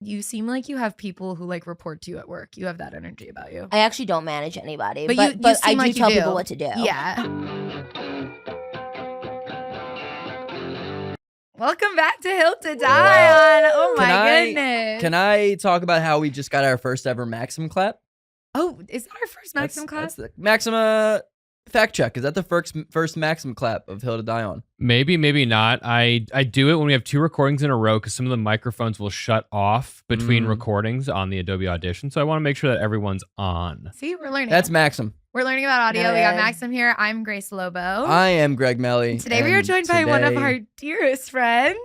You seem like you have people who like report to you at work. You have that energy about you. I actually don't manage anybody, but you I seem do like tell you do. people what to do. Yeah. Welcome back to Hill to Die On. Oh my goodness. Can I talk about how we just got our first ever Maxim clap? Oh, is that our first Maxim clap? That's the Maxima fact check. Is that the first Maxim clap of Hill to Die On? Maybe, maybe not. I do it when we have 2 recordings in a row because some of the microphones will shut off between recordings on the Adobe Audition. So I want to make sure that everyone's on. See, we're learning. That's Maxim. We're learning about audio. Yeah. We got Maxim here. I'm Grace Lobo. I am Greg Melly. Today we are joined by one of our dearest friends.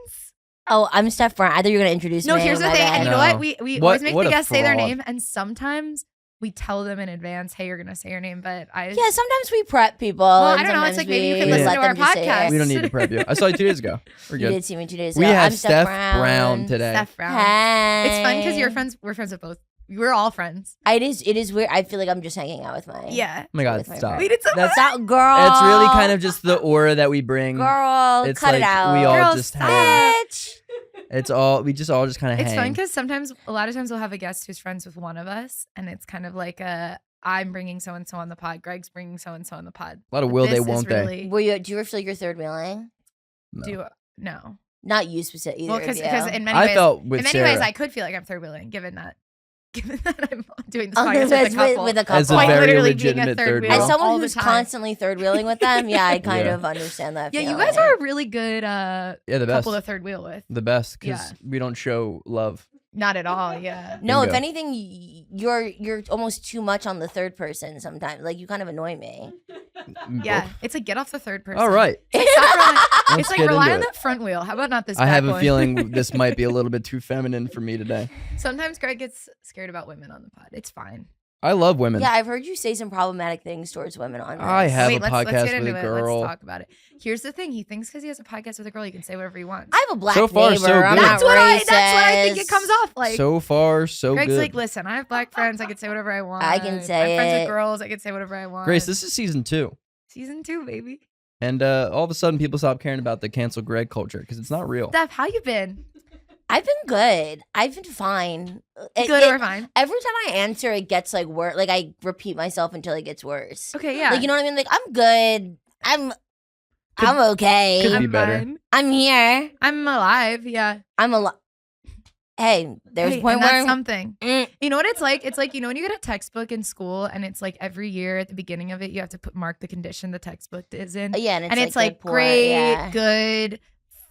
Oh, I'm Steph Brown. I thought you were going to introduce me. No, here's the thing. And you know what? We always make the guests say their fraud. name. And sometimes we tell them in advance, hey, you're going to say your name. But Yeah, sometimes we prep people. Well, and I don't know. It's sometimes like maybe you we can listen let to our them just say it. podcast. We don't need to prep you. I saw you 2 days ago. We're You good. did see me 2 days ago. We have I'm Steph Brown today. Steph Brown. Hey. It's fun because we're friends with both. We're all friends. It is weird. I feel like I'm just hanging out with my. Yeah. Oh my God, With my stop. friend. We did so That's Stop, girl. It's really kind of just the aura that we bring. Girl, It's cut like it out. we all Girl, just stop. have. Bitch. We just all kind of hang. It's fun because sometimes, a lot of times we'll have a guest who's friends with one of us. And it's kind of like I'm bringing so-and-so on the pod. Greg's bringing so-and-so on the pod. A lot of will This they, is won't really, Do you ever feel like you're third wheeling? No. No. Not you specifically. Well, because in many I ways, felt with in many Sarah ways, I could feel like I'm third wheeling, given that I'm doing this Oh, podcast with a couple. with a As a couple. Quite very literally being a legitimate third third wheel. wheel. As someone all the who's time. constantly third wheeling with them, yeah, I kind Yeah. of understand that. Yeah, you feeling. guys are a really good Yeah, the best. couple to third wheel with. The best because Yeah. we don't show love. Not at all, yeah. No, if Bingo. anything, you're almost too much on the third person sometimes. Like you kind of annoy me. Yeah, it's like get off the third person. All right. It's Let's like get rely into on it. that front wheel. How about not this I back have a one? feeling this might be a little bit too feminine for me today. Sometimes Greg gets scared about women on the pod. It's fine. I love women. Yeah, I've heard you say some problematic things towards women on this. I have Wait, a let's podcast get with into a it. girl. Let's talk about it. Here's the thing. He thinks because he has a podcast with a girl, he can say whatever he wants. I have a black So far, neighbor. so I'm good. not That's what I think racist. it comes off like. So far, so Greg's good. like, listen, I have black friends. I can say whatever I want. I can say I'm friends it. with girls. I can say whatever I want. Grace, this is season 2. Season 2, baby. And all of a sudden, people stop caring about the cancel Greg culture because it's not real. Steph, how you been? I've been good. I've been fine. Good or fine? Every time I answer, it gets like worse. Like I repeat myself until it gets worse. Okay, yeah. Like you know what I mean? Like I'm good. I'm okay. Could be I'm better. fine. I'm here. I'm alive. Yeah. I'm alive. Hey, there's Hey, a point and where that's something. Mm. You know what it's like? It's like, you know, when you get a textbook in school and it's like every year at the beginning of it, you have to mark the condition the textbook is in. yeah, and And it's good, like poor, great, yeah. good,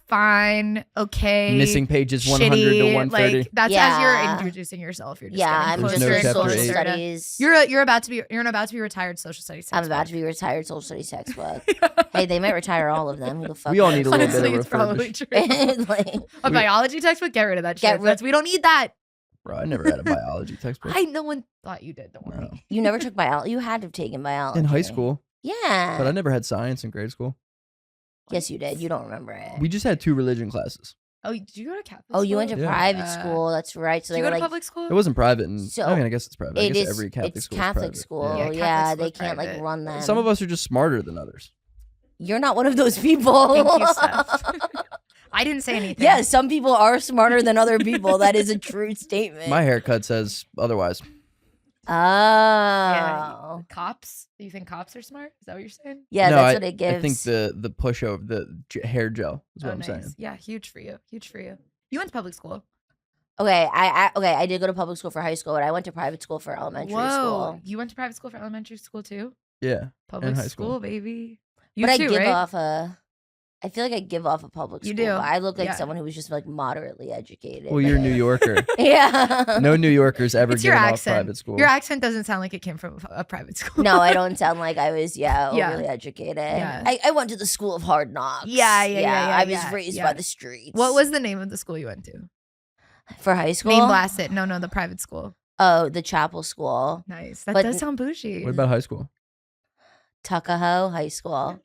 fine, okay. Missing pages 100 to shitty, 130. Like that's as Yeah. you're introducing yourself. You're just Yeah, getting I'm There's just closer no a and chapter social closer to- studies. You're about to be retired social studies. I'm about to textbook. be retired social studies textbook. Hey, they might retire all of them. Who the fuck? We all need a little Honestly, bit it's of probably refurbish. true. Like, A biology textbook, get rid of that Get shit. rid- We don't need that. Bro, I never had a biology textbook. No one thought you did. Don't worry. No. you never took biology. You had to have taken biology In high school, Yeah. but I never had science in grade school. Yes, you did. You don't remember it. We just had 2 religion classes. Oh, did you go to Catholic Oh, you went to school? Yeah. private school. That's right. So Did you they go were to like, public school? It wasn't private, and So, I mean, I guess it's private. I it guess is. every Catholic It's school Catholic is private. school. Yeah, Yeah, Catholic they school's can't like private. run them. Some of us are just smarter than others. You're not one of those people. Thank you, Steph. I didn't say anything. Yeah, some people are smarter than other people. That is a true statement. My haircut says otherwise. Oh. Yeah. Cops? Do you think cops are smart? Is that what you're saying? Yeah, no, that's I, what it gives. I think the push over the hair gel is what I'm nice. saying. Yeah, huge for you. Huge for you. You went to public school. Okay, I did go to public school for high school, but I went to private school for elementary Whoa. school. You went to private school for elementary school too? Yeah, Public high school, school. baby. You But too, I give right? off I feel like I give off a public You school. do. But I look like Yeah. someone who was just like moderately educated. Well, you're a New Yorker. Yeah. No New Yorkers ever It's your given off accent. private school. Your accent doesn't sound like it came from a private school. No, I don't sound like I was, Yeah. overly educated. Yeah. I went to the school of hard knocks. Yeah. I was yeah, raised yeah. by the streets. What was the name of the school you went to? for high school? Name blast it. No, the private school. Oh, the chapel school. Nice. That But- does sound bougie. What about high school? Tuckahoe High School.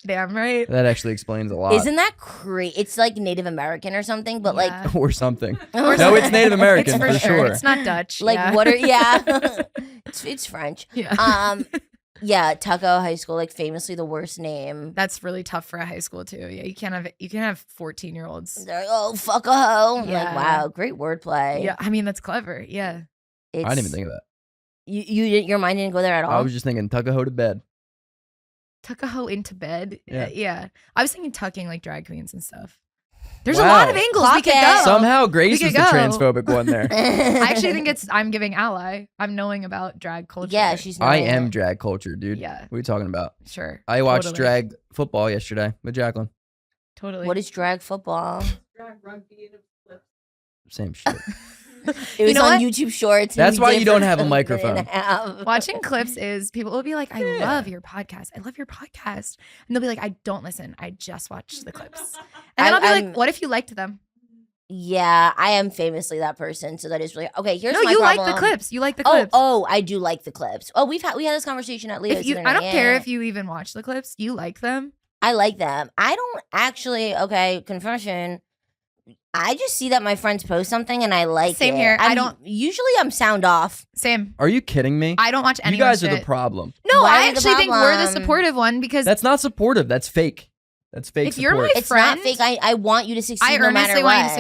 Damn right. That actually explains a lot. Isn't that crazy? It's like Native American or something, but Yeah. or something. like, No, it's Native American It's for sure. It's not Dutch. like yeah. what are it's French. Yeah. Yeah, Tuckahoe High School, like famously the worst name. That's really tough for a high school too. Yeah, you can't have 14-year-olds. They're like, oh, fuck a hoe. I'm like, Yeah. wow, great wordplay. Yeah, I mean that's clever. Yeah. I didn't even think of that. Your mind didn't go there at all? I was just thinking Tuckahoe to bed. Tuckahoe into bed. Yeah. Yeah. I was thinking tucking like drag queens and stuff. There's a Wow. lot of angles we could go. Somehow Grace We was could the go. transphobic one there. I actually think I'm giving ally. I'm knowing about drag culture. Yeah, she's not. I am drag culture, dude. Yeah. What are you talking about? Sure. I watched Totally. drag football yesterday with Jaclyn. Totally. What is drag football? Same shit. It was know on what? YouTube Shorts. and That's we why did you don't for have a a microphone. minute and a half. Watching clips is people will be like, I love your podcast. I love your podcast. And they'll be like, I don't listen. I just watch the clips. And then I'll be I'm- like, what if you liked them? Yeah, I am famously that person. So that is really okay. Here's No, my you problem. like the clips. You like the clips. Oh, I do like the clips. Oh, we had this conversation at Leo's. If you, the other I night, don't care yeah. if you even watch the clips. You like them. I like them. I don't actually. Okay, confession. I just see that my friends post something and I like Same it. here. I I'm- don't- Usually I'm sound off. Same. Are you kidding me? I don't watch You anyone's guys are the shit. problem. No, Why I are the actually think we're the problem? supportive one because That's not supportive. That's fake. That's fake If you're support. my It's not friend, fake. I want you to succeed I no matter earnestly want you to what.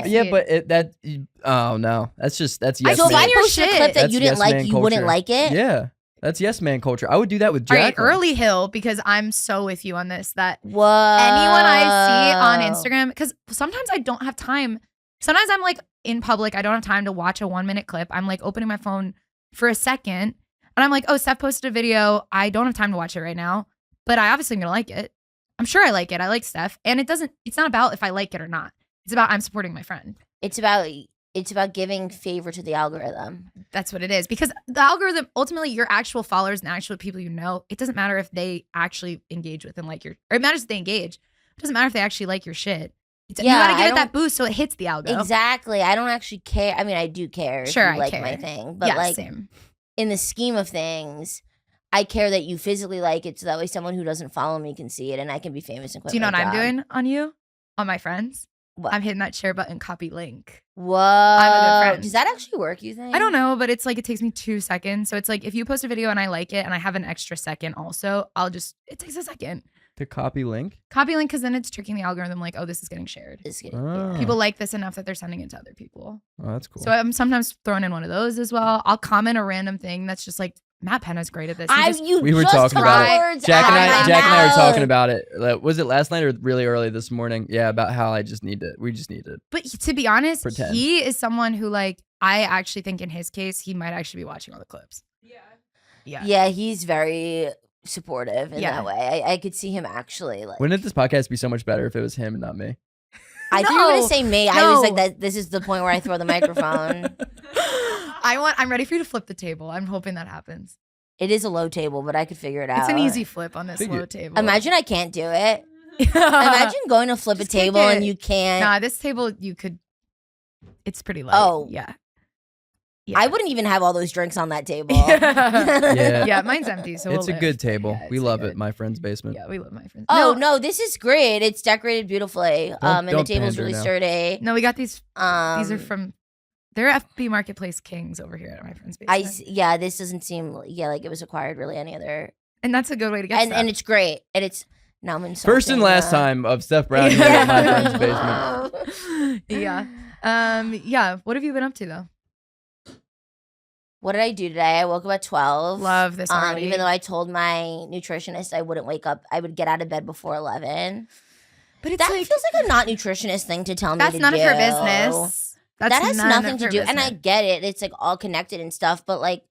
succeed. Yeah, but oh no, that's yes So if man. I your posted a shit. clip that That's you didn't yes like, man you wouldn't culture. like it. Yeah, that's yes man culture. I would do that with all Jaclyn. right, early hill, because I'm so with you on this that Whoa. anyone I see on Instagram, because sometimes I don't have time. Sometimes I'm like in public, I don't have time to watch a 1-minute clip. I'm like opening my phone for a second and I'm like, oh, Steph posted a video. I don't have time to watch it right now, but I obviously am gonna like it. I'm sure I like it. I like Steph. And it's not about if I like it or not. It's about I'm supporting my friend. It's about giving favor to the algorithm. That's what it is. Because the algorithm, ultimately, your actual followers and actual people you know, it doesn't matter if they actually engage with and like or it matters if they engage. It doesn't matter if they actually like your shit. You Yeah, gotta I give it that boost so it hits the algo. Exactly. I don't actually care. I mean, I do care. Sure, if you I like care. my thing, but Yeah, like same. in the scheme of things, I care that you physically like it, so that way someone who doesn't follow me can see it, and I can be famous and quit Do you know my what I'm job. doing on you? On my friends? What? I'm hitting that share button, copy link. Whoa. a good friend. Does that actually work, you think? I don't know, but it's like it takes me 2 seconds. So it's like if you post a video and I like it and I have an extra second also, it takes a second. To copy link. Copy link because then it's tricking the algorithm like, oh, this is getting shared. It's good. Oh. People like this enough that they're sending it to other people. Oh, that's cool. So I'm sometimes throwing in one of those as well. I'll comment a random thing that's just like, Matt Penna's great at this. He just- We were just talking took about it. words Jack and out of my I were mouth. talking about it. Was it last night or really early this morning? Yeah, about how we just need it. But to be honest, Pretend. he is someone who like, I actually think in his case, he might actually be watching all the clips. Yeah. Yeah, he's very supportive in Yeah. that way. I could see him actually like. Wouldn't this podcast be so much better if it was him and not me? I thought you were No. gonna say me. I was like No. that. This is the point where I throw the microphone. I'm ready for you to flip the table. I'm hoping that happens. It is a low table, but I could figure it out. It's an easy flip on this Figure- low table. Imagine I can't do it. Imagine going to flip a Just kick table and it. you can't. Nah, this table you could. It's pretty light. Oh. yeah. I wouldn't even have all those drinks on that table. Yeah. Yeah, mine's empty. So It's we'll a good live. table. Yeah, we it's love good. it. My friend's basement. Yeah, we love my friends. Oh no, this is great. It's decorated beautifully. And the don't table's pander really now. sturdy. No, we got these. These are Um, from. They're FB Marketplace kings over here at my friend's I basement. yeah, this doesn't seem like it was acquired really any other. And that's a good way to get stuff. And it's great. And it's now I'm insulting. First and last time of Steph Brown here at my friend's basement. Yeah. Yeah. What have you been up to though? What did I do today? I woke up at 12. Love this already. Even though I told my nutritionist I wouldn't wake up, I would get out of bed before 11. But it's That like feels like a not nutritionist thing to tell me that's to none do. of her business. That's That has none nothing of to her do. And I business. get it. It's like all connected and stuff, but like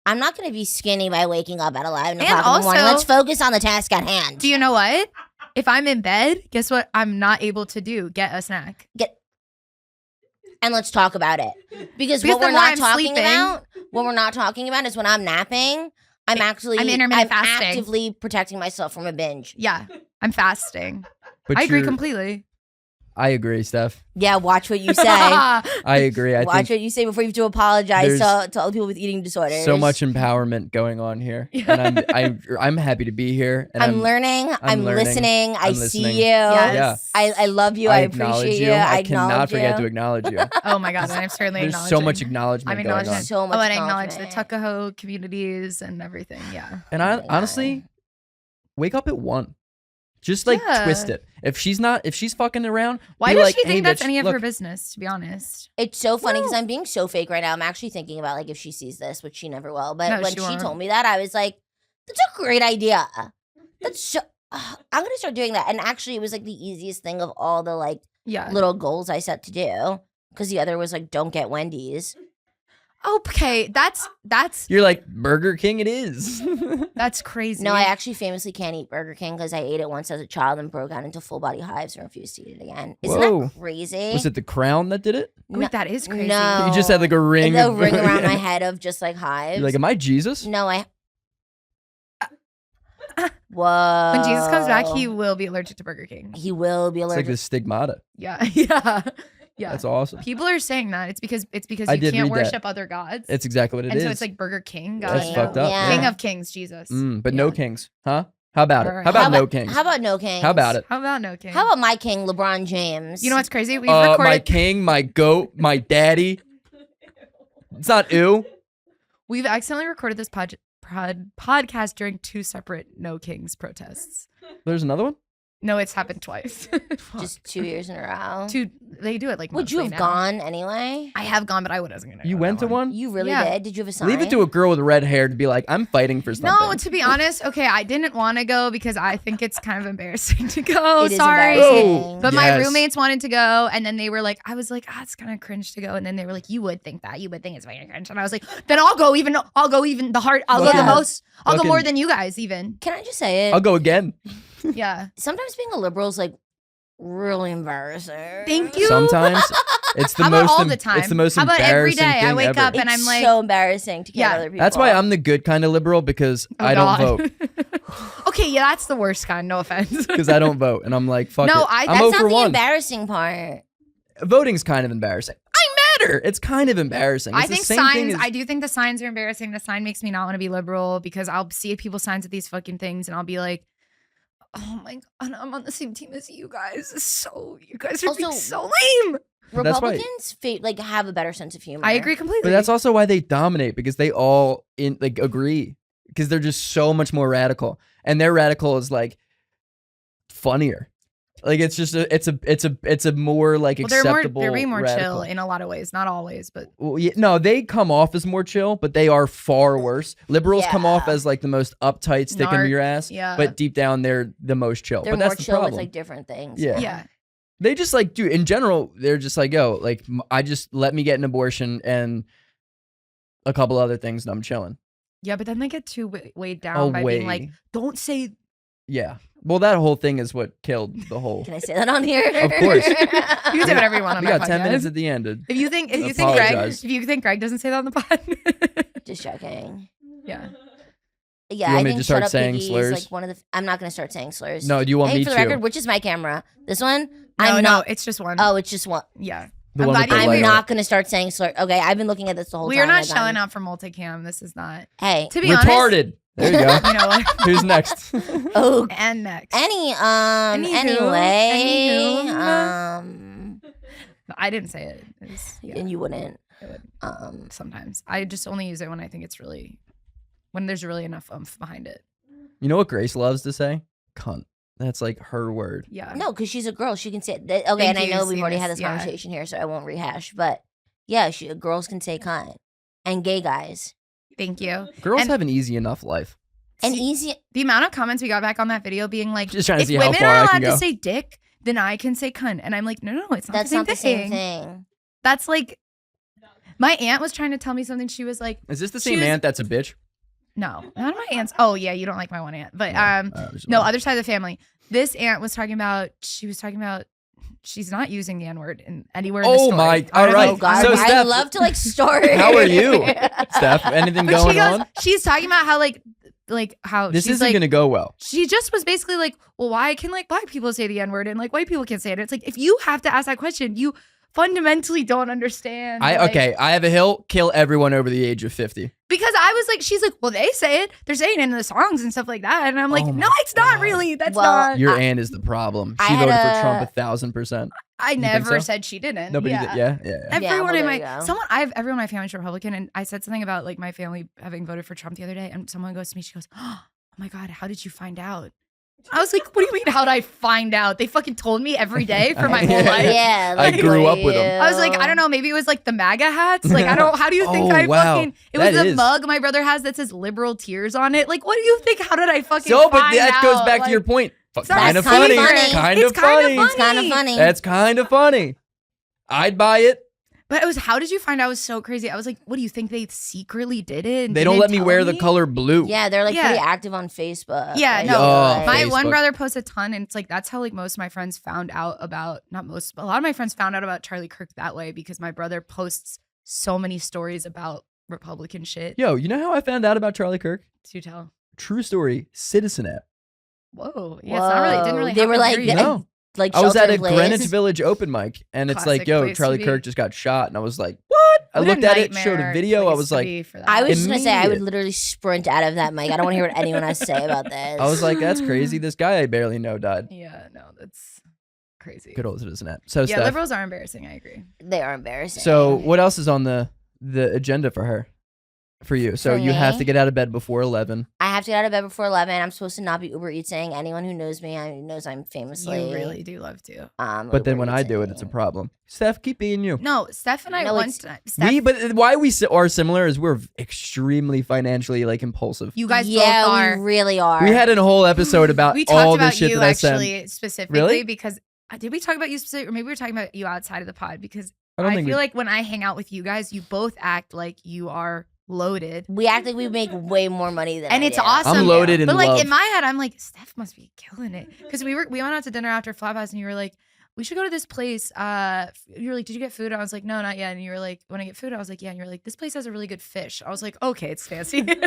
I'm not going to be skinny by waking up at 11 And o'clock in the morning. also- Let's focus on the task at hand. Do you know what? If I'm in bed, guess what? I'm not able to do. Get a snack. And let's talk about it. Because Because what the we're more not I'm talking sleeping- about, what we're not talking about is when I'm napping, I'm intermittent fasting. actively protecting myself from a binge. Yeah, I'm fasting. But I agree you're- completely. I agree, Steph. Yeah, watch what you say. I agree. I Watch think what you say before you have to apologize there's to all the people with eating disorders. so much empowerment going on here, and I'm happy to be here. And I'm learning. I'm listening. I see you. Yes. I love you. I acknowledge appreciate you. I I cannot acknowledge forget to you. acknowledge you. Oh my God, and I'm certainly There's acknowledging. so much acknowledgement I'm going acknowledging on. So much and acknowledge the acknowledgement. Tuckahoe communities and everything. Yeah. And I honestly, wake up at 1. Just like Yeah. twist it. If she's fucking around, Why be does like, she think hey, that's bitch, any of look, her business? To be honest. It's so funny because I'm being so fake right now. I'm actually thinking about like if she sees this, which she never will. But No, when she she won't. told me that, I was like, "That's a great idea. That's so." I'm gonna start doing that. And actually, it was like the easiest thing of all the like Yeah. little goals I set to do. Because the other was like, "Don't get Wendy's." Okay, that's You're like, Burger King it is. that's crazy. No, I actually famously can't eat Burger King because I ate it once as a child and broke out into full body hives and refused to eat it again. Isn't Whoa. that crazy? Was it the Crown that did it? Wait, that is crazy. No. You just had like a ring. The of- ring around my Yeah. head of just like hives. You're like, am I Jesus? No, Whoa. When Jesus comes back, he will be allergic to Burger King. He will be It's like allergic. the stigmata. Yeah, yeah, yeah. That's awesome. People are saying that it's because I you did can't read that. worship other gods. It's exactly what it and is. so it's like Burger King. That's God, fucked up. Yeah. King Yeah. of Kings, Jesus. But no kings, huh? How about it? Or- How about How no about- kings? How about no kings? How about it? How about no king? How about my king, LeBron James? You know what's crazy? We've My recorded. king, my goat, my daddy. It's not ew. We've accidentally recorded this podcast during 2 separate no kings protests. There's another one? No, it's happened twice. Just 2 years in a row. They do it like. Would you monthly have now. gone anyway? I have gone, but I wasn't gonna. You go went that to one? You really Yeah. did? Did you have a sign? Leave it to a girl with red hair to be like, I'm fighting for something. No, to be honest, okay, I didn't want to go because I think it's kind of embarrassing to go. It is Sorry. embarrassing. But my Yes. roommates wanted to go, and then they were like, I was like, it's kind of cringe to go. And then they were like, you would think that. You would think it's fucking cringe. And I was like, then I'll go even the hard. I'll go Fucking- the most. I'll go fucking- more than you guys even. Can I just say it? I'll go again. Yeah. Sometimes being a liberal is like really embarrassing. Thank you. Sometimes it's the How about most. all the time? It's the most How about every embarrassing day? I thing wake ever. up and It's I'm like, so embarrassing to kill Yeah. other people. That's why I'm the good kind of liberal because oh, I don't God. vote. Okay, yeah, that's the worst kind. No offense. Because I don't vote, and I'm like, fuck No, it. I- I'm That's 0 not for the 1. embarrassing part. Voting's kind of embarrassing. I matter. It's kind of embarrassing. I It's the think same signs. thing as- I do think the signs are embarrassing. The sign makes me not want to be liberal because I'll see people's signs at these fucking things, and I'll be like, "Oh my God, I'm on the same team as you guys. You guys are being Also, so lame." That's why- Republicans like have a better sense of humor. I agree completely. But that's also why they dominate because they all agree because they're just so much more radical, and their radical is like funnier. Like it's just it's a more like well, acceptable. they're way more radical. chill in a lot of ways. Not always, but Well, yeah, no, they come off as more chill, but they are far worse. Liberals come off Yeah. as like the most uptight, stick in Narc, your ass. yeah. But deep down, they're the most chill. They're but more that's the chill problem. with like different things. Yeah. yeah. They just like, dude, in general, they're just like, yo, like, I just let me get an abortion and a couple other things, and I'm chilling. Yeah, but then they get too weighed down by being like, don't say. Yeah. Well, that whole thing is what killed the whole. Can I say that on here? Of course. You can say whatever you want on We my got 10 podcast. minutes at the end. To, If you think Apologize. Greg doesn't say that on the pod, Just joking. yeah. Yeah, You want I me to think just start Shut Up saying Piggy slurs? is like one of the. I'm not gonna start saying slurs. no, do you want Hey, me for the to? record, which is my camera? This one? No, I'm no, not. it's just one. Oh, it's just one. Yeah. The I'm one glad with the you- I'm light. not gonna start saying slurs. Okay, I've been looking at this the whole We time. are not like, shelling out for multicam. This is not. Hey, To be honest, Retarded. There you go. you know what? Who's next? oh, And next. anyway, Anywho. I didn't say it. It was, yeah, and you wouldn't. I would. Sometimes. I just only use it when I think it's really, when there's really enough oomph behind it. You know what Grace loves to say? Cunt. That's like her word. Yeah. No, because she's a girl. She can say okay, Thank and I you, know we've already had Seamus. this Yeah. conversation here, so I won't rehash. But yeah, girls can say cunt, and gay guys, Thank you. Girls And- have an easy enough life. and easy. The amount of comments we got back on that video being like, Just trying to if see how women far are I allowed can to go. say dick, then I can say cunt. And I'm like, no, it's not That's the same not the thing. same thing. That's like, my aunt was trying to tell me something. She was like, Is this the She same was- aunt that's a bitch? no, not my aunts. Oh yeah, you don't like my one aunt, but no, other side of the family. This aunt was talking about. She was talking about. She's not using the N-word anywhere in the Oh story. my- I don't all know. right. Oh God, So, I Steph, love to like start. How are you, Steph? Anything But going she goes, on? she's talking about how like like how This she's isn't like, gonna go well. she just was basically like, well, why can like black people say the N-word and like white people can't say it? It's like, if you have to ask that question, you fundamentally don't understand. Like, I have a hill. Kill everyone over the age of 50. because I was like, she's like, well, they say it. They're saying it in the songs and stuff like that. And I'm like, Oh no, my it's not God. really. That's Well, not. Your aunt is the problem. I She had voted for a- Trump 1,000%. I think never so? said she didn't. Nobody yeah. did. Yeah. Everyone well, in there you my go. everyone in my family's Republican, and I said something about like my family having voted for Trump the other day, and someone goes to me, she goes, "Oh my God, how did you find out?" I was like, "What do you mean? How did I find out? They fucking told me every day for my whole Yeah. life." Yeah, I grew up with 'em. I was like, I don't know, maybe it was like the MAGA hats. Like, I don't. How do you think Oh, I wow. fucking? It was That the is- mug my brother has that says "liberal tears" on it. Like, what do you think? How did I fucking? So, but find that out? goes back Like, to your point. it's not Kind a of funny. secret. Kind It's of kinda funny. It's kind of funny. That's kind of funny. I'd buy it. But it was, how did you find out? It was so crazy. I was like, what do you think they secretly did it? and They don't didn't let me tell wear the color blue. Yeah, they're like Yeah. pretty active on Facebook. Yeah, Like, no. Oh, My Facebook. one brother posts a ton, and it's like that's how like most of my friends found out about, not most, but a lot of my friends found out about Charlie Kirk that way, because my brother posts so many stories about Republican shit. Yo, you know how I found out about Charlie Kirk? To tell. True story. Citizen app. Whoa. Yeah, it's not really, it didn't really They were happen like, here. No. like I was at shelter a in place. Greenwich Village open mic, and it's like, Classic yo, place Charlie to be. Kirk just got shot, and I was like, what? I What a looked at it, showed a nightmare video. I place was to like, be for that. I was just gonna say I would Immediate. literally sprint out of that mic. I don't want to hear what anyone has to say about this. I was like, that's crazy. This guy I barely know died. Yeah, no, that's crazy. Good old Citizen app. So, Yeah, Steph, liberals are embarrassing. I agree. they are embarrassing. so what else is on the agenda for her? For you. So For you have me? to get out of bed before 11. I have to get out of bed before 11. I'm supposed to not be Uber Eating. Anyone who knows me knows I'm famously. You really do love to. But then when I do it, it's a problem. Steph, keep being you. No, Steph and I No, once. it's- Steph, But why we are similar is we're extremely financially like impulsive. you guys Yeah, both are. we really are. We had a whole episode about We all talked the about shit you that I sent. actually specifically Really? because did we talk about you specifically, or maybe we were talking about you outside of the pod? Because I don't I think feel we, like when I hang out with you guys, you both act like you are loaded, We act like we make way more money than and I it's do. awesome. I'm loaded in but like love. in my head, I'm like, Steph must be killing it, because we went out to dinner after Flophouse, and you were like, we should go to this place. You were like, did you get food? I was like, no, not yet. And you were like, when I get food, I was like, yeah. And you were like, this place has a really good fish. I was like, okay, it's fancy, and it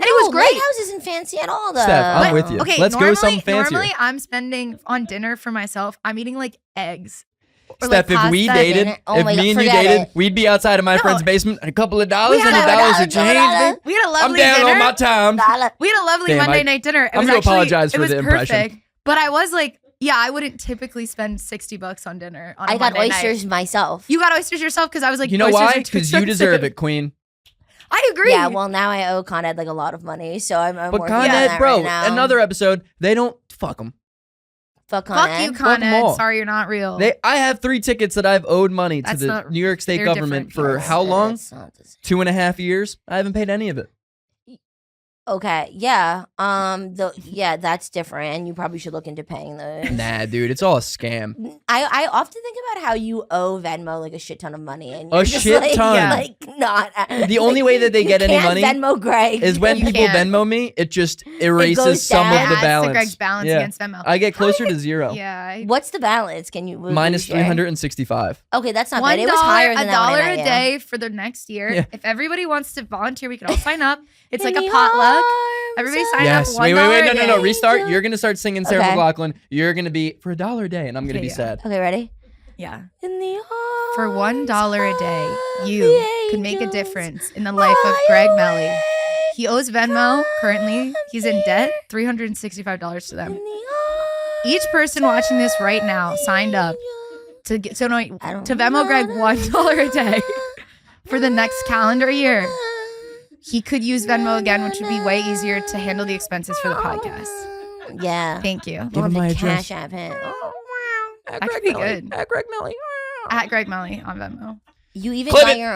was great. Lighthouse isn't fancy at all, though. Steph, I'm But- with you. Okay, Let's go something fancier. Normally, I'm spending on dinner for myself. I'm eating like eggs. Or, Steph, like, if we pasta. dated, Oh if my me God, and you forget dated, it. we'd be outside of my No. friend's basement, a couple of dollars, We had $100 a- of change, babe. We had a I'm lovely down dinner. on my time. We had a lovely Damn, Monday I- night dinner. It I'm was gonna actually, apologize it for was the impression. perfect. But I was like, yeah, I wouldn't typically spend $60 on dinner. On a I got Monday oysters night. myself. You got oysters yourself, because I was like, You know oysters why? are too Because you deserve expensive. it, queen. I agree. Yeah, well, now I owe Con Ed like a lot of money, so I'm But working Con on Ed, that bro, right now. another episode, they don't, fuck them. Fuck Con Fuck Ed. you, Con them all. Ed. Sorry, you're not real. I have 3 tickets that I've owed money to That's the not- New York State they're government different for people. how long? That's not the same. 2.5 years. I haven't paid any of it. Okay, yeah. That's different, and you probably should look into paying those. Nah, dude, it's all a scam. I often think about how you owe Venmo like a shit ton of money, and A you're just shit like, ton. you're, like not. The only way that they you get any can't money Venmo Greg is when You people can't. Venmo me, it just erases goes some down. of It the adds balance. to Greg's balance Yeah. against Venmo. I get closer to zero. Yeah. What's the balance? Can you Minus share? 365. Okay, that's not $1 bad. It was higher than a that when dollar I a met you. day for the next year. Yeah. If everybody wants to volunteer, we can all sign up. It's In like a the potluck. arms Everybody of sign Yes. up. Wait, $1 no, a no. day. Restart. You're gonna start singing Sarah Okay. McLachlan. You're gonna be for $1 a day, and I'm gonna Okay, be yeah. sad. Okay, ready? Yeah. In the arms For $1 a day, of you the could make a angels, difference in the life of fly Greg away Melly. He owes Venmo currently. He's in debt, from $365 to here. In them. the Each person watching this right now arms signed of up the to get to Venmo Greg angels. $1 a day for the next calendar year. He could use Venmo again, which would be way easier to handle the expenses for the podcast. Yeah. Thank you. Give him We'll my have to address. Cash App him. That could be good. At Greg Melly. At Greg Melly on Venmo. You even Clip got it. your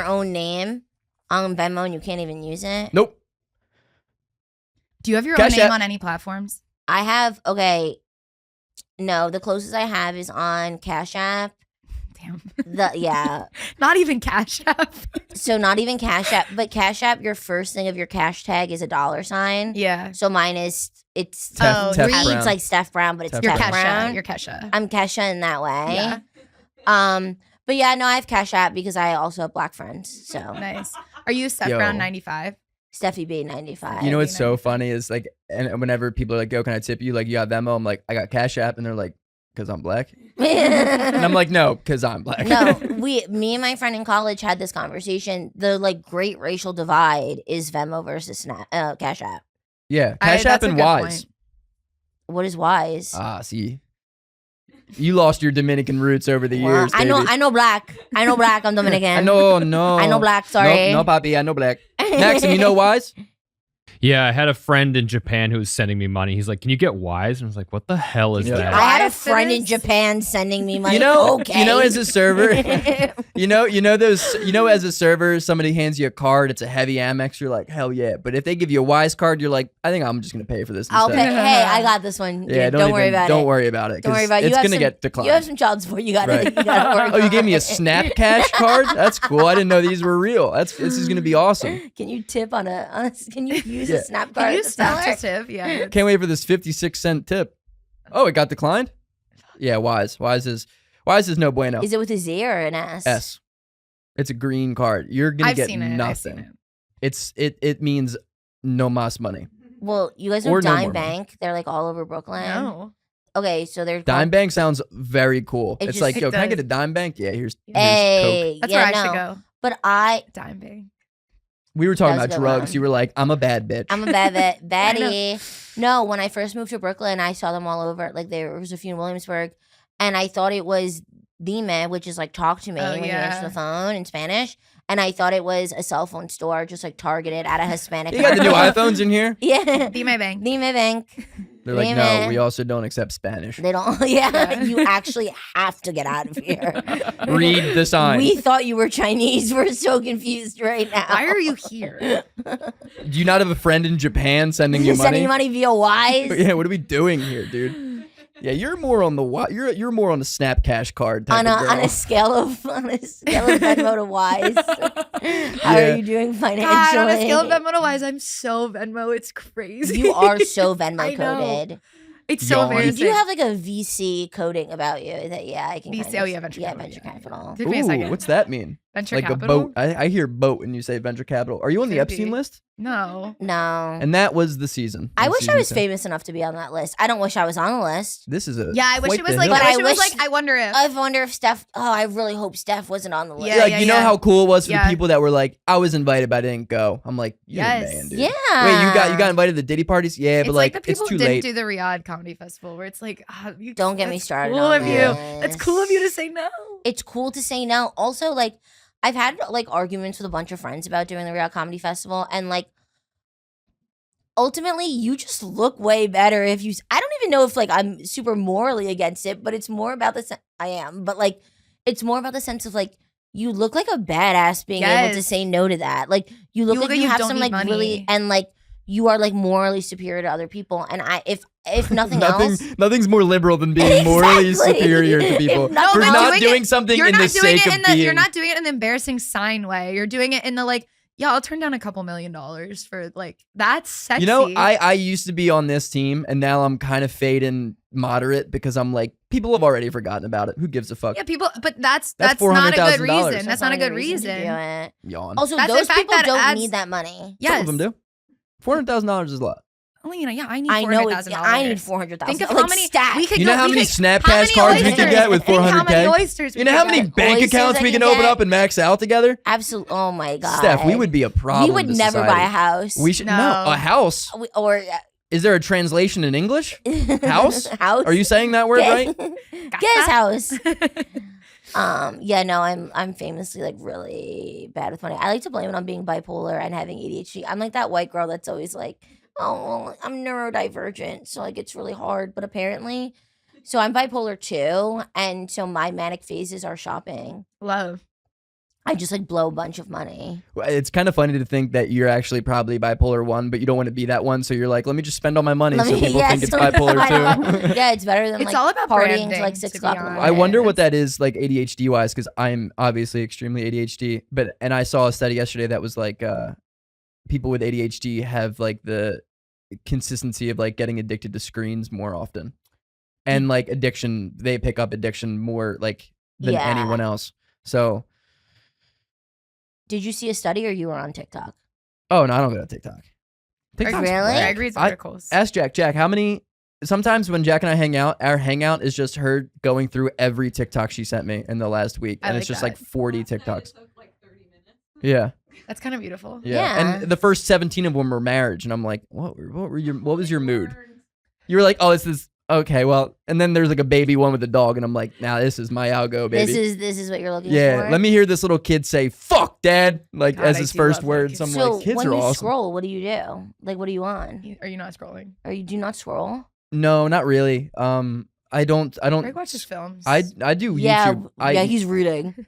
own name on Venmo and you can't even use it. Nope. Do you have your Cash own name App. on any platforms? I have no, the closest I have is on Cash App. Damn. Yeah. Not even Cash App. So not even Cash App, but Cash App, your first thing of your cash tag is a $sign. Yeah. So mine is it's Tef- Tef reads Brown. like Steph Brown, but it's Tef You're Tef Brown. Kesha. Brown. You're Kesha. I'm Kesha in that way. Yeah. But yeah, no, I have Cash App because I also have black friends. So Nice. Are you Steph Yo. Brown 95? Steffi B95. You know what's so 95. funny is like, and whenever people are like, "Yo, can I tip you?" Like, you got Venmo? I'm like, I got Cash App, and they're like, "Cause I'm black," and I'm like, "No, cause I'm black." No, me and my friend in college had this conversation. The like great racial divide is Venmo versus Cash App. Yeah, Cash App That's a and good Wise. point. What is Wise? Ah, see, you lost your Dominican roots over the Well, years. I know baby. black. I know black. I'm Dominican. I know, no. I know black. Sorry. No, papi, I know black. Maxim, you know Wise? Yeah, I had a friend in Japan who was sending me money. He's like, "Can you get Wise?" And I was like, "What the hell is Yeah. that?" I had a Wise to friend in this? Japan sending me money. You know, okay. you know, as a server, you know those, as a server, somebody hands you a card. It's a heavy Amex. You're like, hell yeah. But if they give you a Wise card, you're like, I think I'm just gonna pay for this. I'll pay. Instead. Hey, I got this one. Yeah, Dude, don't worry about it. Don't worry about it. Don't worry 'cause about it. You It's have gonna some- get declined. You have some child support. You got Right. to. You got to work. Oh, you gave me a on. Snap Cash card? That's cool. I didn't know these were real. This is gonna be awesome. Can you tip on a? Can you use Yeah. a Snap Can card? you at the snap teller? to tip? Yeah. Can't wait for this 56-cent tip. Oh, it got declined? Yeah, Wise. Wise is no bueno. Is it with a Z or an S? S. It's a green card. You're gonna I've get seen it. I've seen nothing. it. It means no mas money. Well, you guys know Or no Dime more money. Bank? They're like all over Brooklyn. No. Okay, so they're Dime called- Bank sounds very cool. It It's just- like, It yo, can I does. get a Dime Bank? Yeah, here's Coke. Hey, That's yeah, where I no. should go. But I, Dime Bank. We were talking That was about a good drugs. one. You were like, I'm a bad bitch. I'm a baddie. No, when I first moved to Brooklyn, I saw them all over. Like there was a few in Williamsburg, and I thought it was Dime, which is like talk to me Oh, when you yeah. answer the phone in Spanish. And I thought it was a cell phone store, just like targeted at a Hispanic. You got the new market. iPhones in here? Yeah, Be my bank. Dime Bank. They're like, Dime. no, we also don't accept Spanish. They don't. Yeah, Yeah. you actually have to get out of here. Read the sign. We thought you were Chinese. We're so confused right now. Why are you here? Do you not have a friend in Japan sending you money? Sending you money via Wise? Yeah, what are we doing here, dude? Yeah, you're more on the you're more on the Snap Cash card type on of girl. a scale of Venmo to Wise. How Yeah. are you doing financially? God, on a scale of Venmo to Wise, I'm so Venmo. It's crazy. You are so Venmo I know. coded. It's so Yawn. embarrassing. You do have like a VC coding about you that I can. VC, kind of, oh, yeah, venture yeah, capital, venture yeah. capital. Took me a Ooh, second. what's that mean? Venture Like capital? a boat. I hear boat when you say venture capital. Are you on the Could Epstein be. list? No. No, And that was the season. I of wish I season was 10. famous enough to be on that list. I don't wish I was on the list. This is a Yeah, I wish quite it was the like. hill. But I I wish it was wish- like. I wonder if. I wonder if Steph. Oh, I really hope Steph wasn't on the list. Yeah, like, you know yeah. how cool it was for Yeah. the people that were like, I was invited but I didn't go. I'm like, you're Yes. the man, dude. Yeah. Wait, you got invited to Diddy parties? Yeah, It's but like like, the it's people too who didn't late. do the Riyadh Comedy Festival, where it's like, Don't get me that's started Cool on of you. That's this. cool of you to say no. It's cool to say no. Also, like, I've had like arguments with a bunch of friends about doing the Real Comedy Festival, and like, ultimately, you just look way better if you. I don't even know if like I'm super morally against it, but it's more about the. I am, but like, it's more about the sense of like you look like a badass being able to Yes. say no to that. Like, you look like you have don't some need like really money. and like you are like morally superior to other people. And if nothing else. Nothing's more liberal than being morally Exactly. superior to people. If not- For No, not doing doing it- something You're in not the doing sake it of in the. being. You're not doing it in the embarrassing sign way. You're doing it in the like. Yeah, I'll turn down a couple $1 million for like that's sexy. You know, I used to be on this team, and now I'm kind of fading moderate because I'm like, people have already forgotten about it. Who gives a fuck? Yeah, people, but that's That's not a good $400,000. reason. That's not a good reason. to do it. Yawn. Also, That's the those fact people that don't adds- need that money. Yes, Some of them do. $400,000 is a lot. Well, you know, yeah, I need I know $400,000. it's. I need $400,000. Think of like, how many stat. we could. You know go, how we many could, Snap how Cash many cards we oysters? could get with Think how many 400K? oysters we You know could how many get. bank Oysters accounts I we can can open get. up and max out together? Absolutely. Oh my god, Steph, we would be a problem. We would to never society. buy a house. We should no No. a house. Or Is there a translation in English? House? house. Are you saying that word right? Guess house. Yeah, no, I'm famously like really bad with money. I like to blame it on being bipolar and having ADHD. I'm like that white girl that's always like, oh, well, I'm neurodivergent, so like it's really hard. But apparently, so I'm bipolar too, and so my manic phases are shopping. Love. I just like blow a bunch of money. Well, it's kind of funny to think that you're actually probably bipolar 1, but you don't want to be that one. So you're like, let me just spend all my money so people think it's bipolar too. Yeah, it's better than It's like all about partying branding, till like to 6 be o'clock in the honest. I morning. wonder what that is like ADHD wise, because I'm obviously extremely ADHD. And I saw a study yesterday that was like people with ADHD have like the consistency of like getting addicted to screens more often, and like addiction, they pick up addiction more like than Yeah. anyone else. So Did you see a study or you were on TikTok? Oh no, I don't go to TikTok. TikTok's Really? whack. Greg reads articles. Ask Jack, how many? Sometimes when Jack and I hang out, our hangout is just her going through every TikTok she sent me in the last week, and I it's like just that. like 40 TikToks. Yeah. That's kind of beautiful. Yeah. And the first 17 of them were marriage, and I'm like, what was your mood? You were like, oh, it's this. Okay, well, and then there's like a baby one with a dog, and I'm like, now this is my algo, baby. This is what you're looking Yeah, for. let me hear this little kid say "fuck, dad" like God, as I his do first love words. little I'm kids. So like, kids when are you awesome. scroll, what do you do? Like, what are you on? Are you not scrolling? Or you do not scroll? No, not really. I don't. Greg watches films. I do Yeah, YouTube. yeah, he's reading.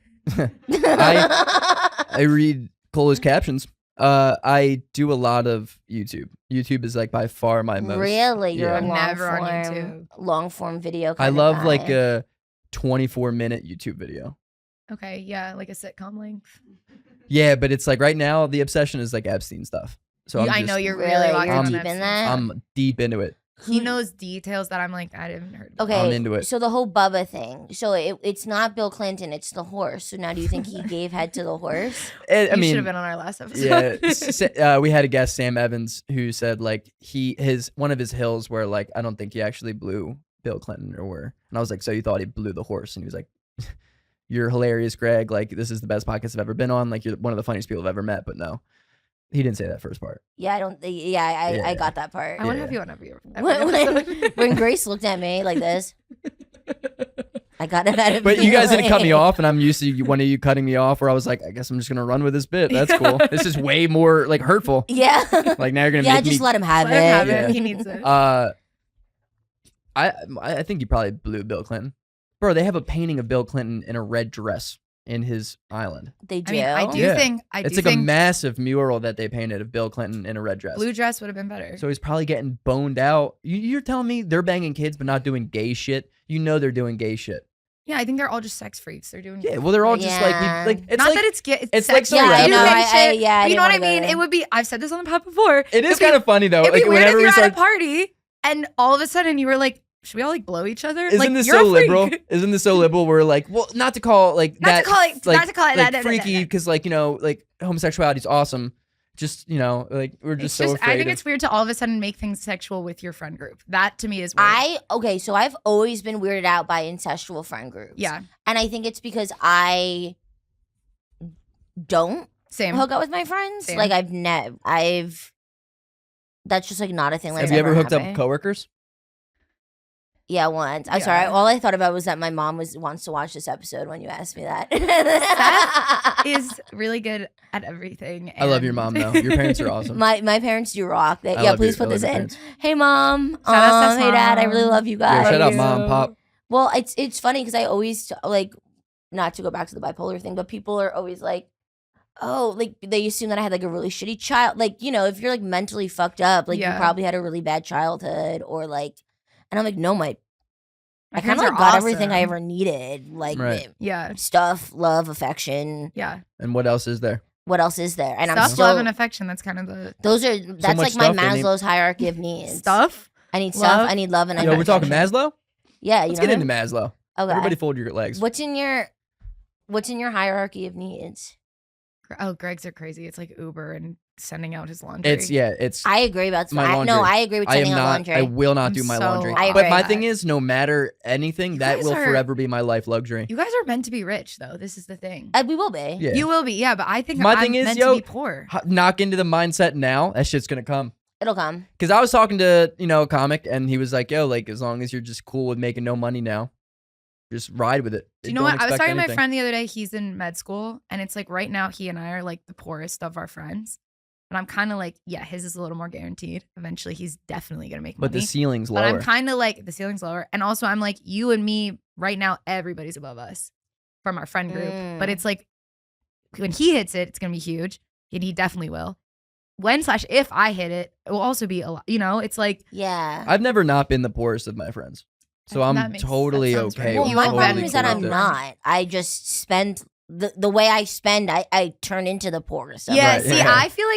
I read closed captions. I do a lot of YouTube. YouTube is like by far my most. Really, you're yeah. a I'm long never on form, YouTube. long form video. I Kind love of like guy. a 24-minute YouTube video. Okay, yeah, like a sitcom length. Yeah, but it's like right now the obsession is like Epstein stuff. So I I'm know just, you're Really? really You're locked on deep in Epstein. that? I'm deep into it. He knows details that I'm like, I didn't heard. Okay, I'm into it. So the whole Bubba thing. So it's not Bill Clinton, it's the horse. So now do you think he gave head to the horse? I You should mean, have been on our last episode. yeah, we had a guest, Sam Evans, who said like one of his hills where like I don't think he actually blew Bill Clinton or where, and I was like, so you thought he blew the horse? And he was like, you're hilarious, Greg. Like this is the best podcast I've ever been on. Like you're one of the funniest people I've ever met. But no, he didn't say that first part. Yeah, I don't. Yeah, I got that part. I want to Yeah. have you on every When, episode. when Grace looked at me like this, I got it out of. But you guys didn't cut me off, and I'm used to one of you cutting me off. Where I was like, I guess I'm just gonna run with this bit. That's cool. This is way more like hurtful. Yeah. Like now you're gonna Yeah, make just me. let him have Let him have it. it. Yeah. He needs it. I think you probably blew Bill Clinton, bro. They have a painting of Bill Clinton in a red dress in his island. They do. I mean, I do Yeah. think It's like a massive mural that they painted of Bill Clinton in a red dress. blue dress would have been better. So he's probably getting boned out. You're telling me they're banging kids but not doing gay shit? You know they're doing gay shit. Yeah, I think they're all just sex freaks. They're doing. Yeah, well they're all just Yeah. like it's not like that it's it's sex like so freaks. Yeah, I random. know. Doing I shit. yeah. I You didn't know what I wanna go mean? there. It would be. I've said this on the pod before. it is It'd be- kind of funny though. It'd be Like weird if whenever you're we at start, a party and all of a sudden you were like, should we all like blow each other? isn't like, this you're so a freak. liberal? Isn't this so liberal? We're like, well, not to call like Not that, to call it- like, not to call it like that, freaky because like you know like homosexuality is awesome. Just you know like we're just so afraid. I think of, it's weird to all of a sudden make things sexual with your friend group. That to me is weird. So I've always been weirded out by incestual friend groups. Yeah, And I think it's because I don't same. hook up with my friends. Same. Like I've that's just like not a thing. Like Have you ever hooked up happened. with coworkers? Yeah, once. I'm Yeah. sorry. All I thought about was that my mom wants to watch this episode when you asked me that. Is really good at everything. I love your and- mom though. Your parents are awesome. my parents do rock. I Yeah, love please your- put I this love your in. parents. Hey mom. Shout out to Hey dad. I really Mom. love you Yeah, guys. shout out you. mom, pop. Well, it's funny because I always like, not to go back to the bipolar thing, but people are always like, oh, like they assume that I had like a really shitty child. Like, you know, if you're like mentally fucked up, like Yeah. you probably had a really bad childhood or like, and I'm like, no, I kind of parents like are got everything I awesome. ever needed. Like Right. Yeah, stuff, love, affection. yeah. And what else is there? What else is there? And I'm Stuff, still, love, and affection. That's kind of the that's much like my stuff, they need- Maslow's hierarchy of needs. stuff. I need Love. stuff, I need love, and I You know, need we're talking affection. Maslow. Yeah, you Let's know get him? into Maslow. Okay. Everybody fold your legs. What's in your hierarchy of needs? Oh, Greg's are crazy. It's like Uber and sending out his laundry. It's I agree about My No, laundry. I agree with I am sending out not. laundry. I will not I'm do my so laundry. I But agree. my thing is, no matter anything, You that guys will are- forever be my life luxury. You guys are meant to be rich, though. This is the thing. We will be. Yeah. You will be, yeah. But I think My I'm thing is, meant yo, to be poor. Knock into the mindset now. That shit's gonna come. It'll come. Because I was talking to a comic, and he was like, "Yo, like as long as you're just cool with making no money now, just ride with it." Do you know Don't what? I was expect talking to my anything. friend the other day. He's in med school, and it's like right now he and I are like the poorest of our friends. And I'm kind of like, yeah, his is a little more guaranteed. Eventually, he's definitely gonna make But money. the ceiling's But lower. I'm kind of like the ceiling's lower, and also I'm like you and me right now. Everybody's above us from our friend group, but it's like when he hits it, it's gonna be huge, and he definitely will. If I hit it, it will also be a lot. You know, it's like Yeah. I've never not been the poorest of my friends, so That I'm makes- totally that sounds okay. right. well, with my totally problem is that cool I'm with it. not. I just spend the way I spend. I turn into the poorest. of yeah. Right, See, yeah. I feel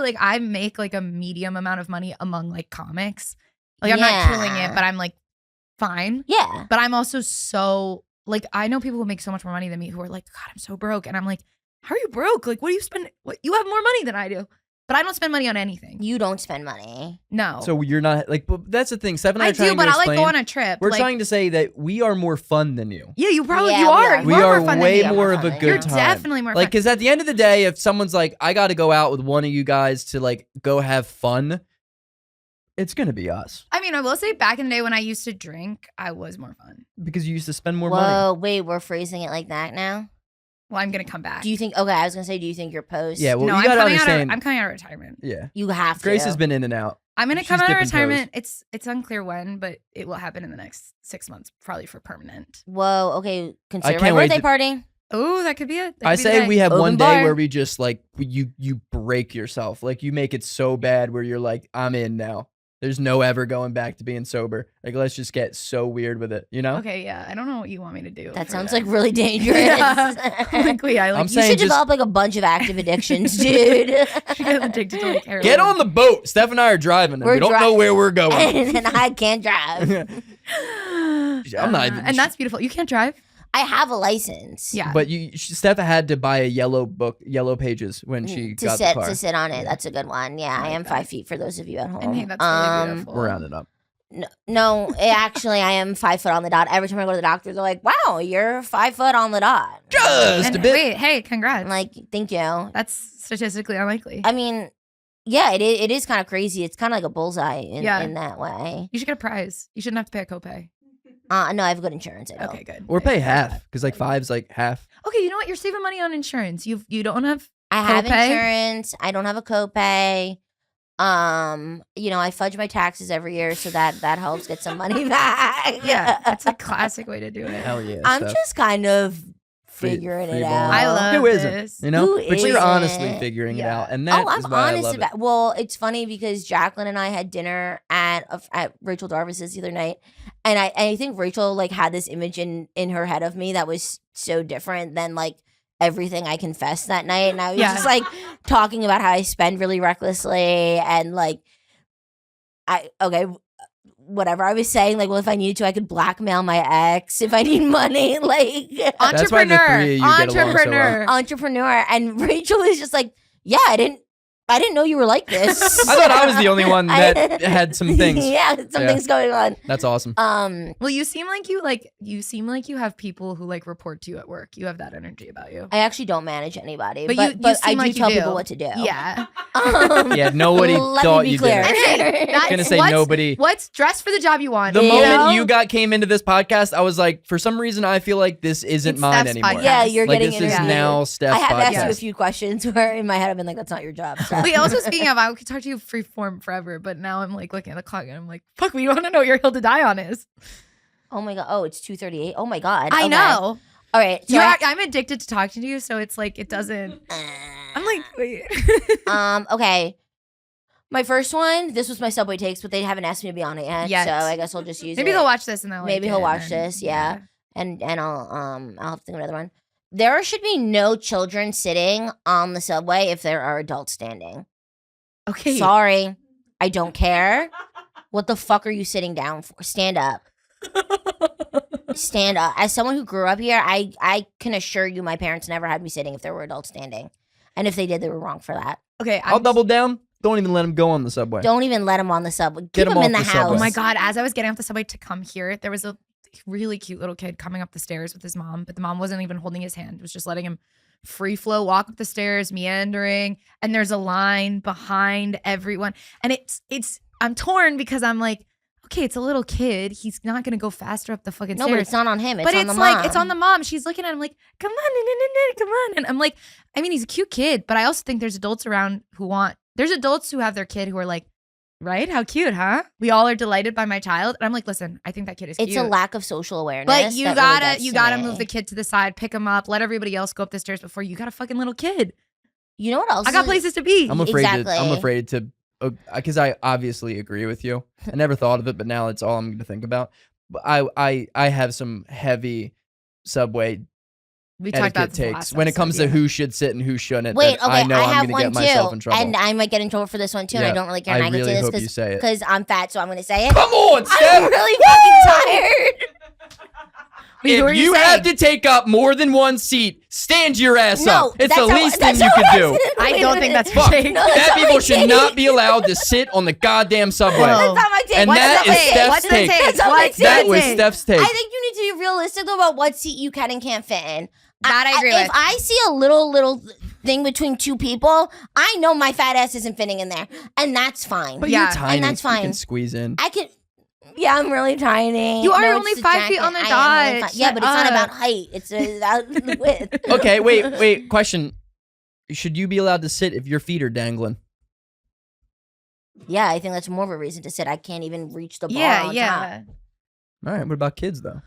like I make like a medium amount of money among like comics. Like I'm not Yeah. killing it, but I'm like fine. Yeah. But I'm also so like I know people who make so much more money than me who are like, God, I'm so broke, and I'm like, how are you broke? Like, what do you spend? What you have more money than I do. But I don't spend money on anything. You don't spend money. No. So you're not like, but that's the thing. Steph and I I are trying do, but to I like explain. go on a trip. We're like, trying to say that we are more fun than you. Yeah, you probably Yeah, you we are. are. You We are are more fun way than me. more of a You're good You're time. definitely more Like, fun. because at the end of the day, if someone's like, I got to go out with one of you guys to like go have fun, it's gonna be us I mean, I will say back in the day when I used to drink, I was more fun. because you used to spend more Whoa, money. wait, we're phrasing it like that now? Well, I'm gonna come back. Do you think, okay, I was going to say, do you think you're post? Yeah, well, no, you I'm gotta coming understand. I'm coming out of retirement. Yeah, You have to. Grace has been in and out. I'm gonna She's come out of dipping toes. retirement. It's unclear when, but it will happen in the next 6 months, probably for permanent. Whoa, okay, consider my can't wait birthday to- party. Oh, that could be it. I say we have Open one day bar. where we just like you break yourself, like you make it so bad where you're like, I'm in now. There's no ever going back to being sober. Like, let's just get so weird with it, you know? Okay, yeah. I don't know what you want me to do. That for sounds like really dangerous. Yeah. like, wait, I like I'm You saying should just develop like a bunch of active addictions, dude. get addicted to like heroin. get on the boat. Steph and I are driving, and We're we don't know where we're going. and I can't drive. I'm not even. And that's beautiful. You can't drive. I have a license. Yeah. But Steph had to buy a yellow book, Yellow Pages, when she to got sit the car. to sit on it. That's a good one. Yeah, I like am that. 5 feet for those of you at home. And hey, that's really beautiful. We're rounding up. No, actually, I am 5 foot on the dot. Every time I go to the doctor, they're like, "Wow, you're 5 foot on the dot." Just And a bit. wait, hey, congrats. I'm like, thank you. That's statistically unlikely. I mean, yeah, it is kind of crazy. It's kind of like a bullseye Yeah. in that way. You should get a prize. You shouldn't have to pay a copay. No, I have good insurance. I don't. Okay, good. Or Good. pay half, because like 5's like half. Okay, you know what? You're saving money on insurance. You don't have. I have Copay? insurance. I don't have a copay. I fudge my taxes every year, so that helps get some money back. Yeah, that's a classic way to do it. Hell yeah. I'm Steph. just kind of Free- figuring free it ball. out. I love Who isn't? this. You know? Who But you're honestly isn't? figuring it Yeah. out. And that Oh, is I'm why I honest love about. it. Well, it's funny because Jaclyn and I had dinner at Rachel Darvis's the other night, and I think Rachel like had this image in her head of me that was so different than like everything I confessed that night, and I was Yeah. just like talking about how I spend really recklessly and like whatever I was saying, like, well, if I needed to, I could blackmail my ex if I need money, like That's why the three of you get along so well. Entrepreneur. entrepreneur. And Rachel is just like, yeah, I didn't know you were like this. I thought I was the only one that I- had some things. Yeah, some Yeah. things going on. That's awesome. Well, you seem like you have people who like report to you at work. You have that energy about you. I actually don't manage anybody, But but, you but I seem do like you tell do. people what to do. Yeah. Yeah, nobody let thought me be you clear. did. And I'm gonna say what's- nobody. What's dress for the job you want? The you moment know? you came into this podcast, I was like, for some reason, I feel like this isn't It's mine Steph's anymore. podcast. Yeah, you're like getting this is interviewed. now Steph's I have podcast. asked you a few questions where in my head I've been like, that's not your job. Steph. Wait, also speaking of, I could talk to you free form forever, but now I'm like looking at the clock and I'm like, fuck, we want to know what your hill to die on is. Oh my god. Oh, it's 2:38. Oh my god. I Okay. know. All right. So I'm addicted to talking to you, so it's like it doesn't. I'm like, wait. okay. My first one, this was my Subway takes, but they haven't asked me to be on it yet. Yet. So I guess we'll just use Maybe it. he'll watch this and they'll Maybe like he'll it, watch and this, yeah. And I'll have to think of another one. There should be no children sitting on the subway if there are adults standing. Okay. Sorry. I don't care. What the fuck are you sitting down for? Stand up. Stand up. As someone who grew up here, I can assure you my parents never had me sitting if there were adults standing. And if they did, they were wrong for that. Okay. I'll double down. Don't even let him go on the subway. Don't even let them on the subway. Get Keep 'em them in off the the house. subway. Oh my God. As I was getting off the subway to come here, there was a really cute little kid coming up the stairs with his mom, but the mom wasn't even holding his hand. It was just letting him free flow walk up the stairs, meandering. And there's a line behind everyone. And I'm torn because I'm like, okay, it's a little kid. He's not going to go faster up the fucking No, stairs. but it's not on him. It's But on it's the like, mom. it's on the mom. She's looking at him like, come on, come on. And I'm like, I mean, he's a cute kid, but I also think there's adults around there's adults who have their kid who are like, right? How cute, huh? We all are delighted by my child. And I'm like, listen, I think that kid is cute. It's a lack of social awareness. But you that gotta really gets to gotta me. move the kid to the side, pick him up, let everybody else go up the stairs before you got a fucking little kid. You know what else? I got is- places to be. I'm afraid Exactly. to, because I obviously agree with you. I never thought of it, but now it's all I'm going to think about. But I have some heavy subway We talked about etiquette this takes when it comes to who should sit and who shouldn't. Wait, that okay, I know have I'm going to one get myself too, in trouble. and I might get in trouble for this one too. And I Yeah, don't really care. I And I can really say hope you this say it. because I'm fat, so I'm going to say it. Come on, I'm Steph. really fucking tired. who are if you you have saying? to take up more than one seat, stand your ass No, up. It's the that's how- least thing that's you how could do. I don't think that's Fuck. what Jake. No, that's Fat not people my should take. not be allowed to sit on the goddamn subway. Whoa. That's not my take. And What's that the is take? Steph's What's the take. take? That's not my What's take. That the was take? Steph's take. I think you need to be realistic though about what seat you can and can't fit in. That I agree If with. I see a little thing between two people, I know my fat ass isn't fitting in there, and that's fine. But Yeah, you're tiny. and that's You fine. can squeeze in. I can. Yeah, I'm really tiny. You are No, only it's the 5 feet jacket. on the I am dot. only yeah, but it's Shut not about up. height. It's about the width. Okay, wait. Question. Should you be allowed to sit if your feet are dangling? Yeah, I think that's more of a reason to sit. I can't even reach the bar. Yeah, on yeah. All right. What about kids though?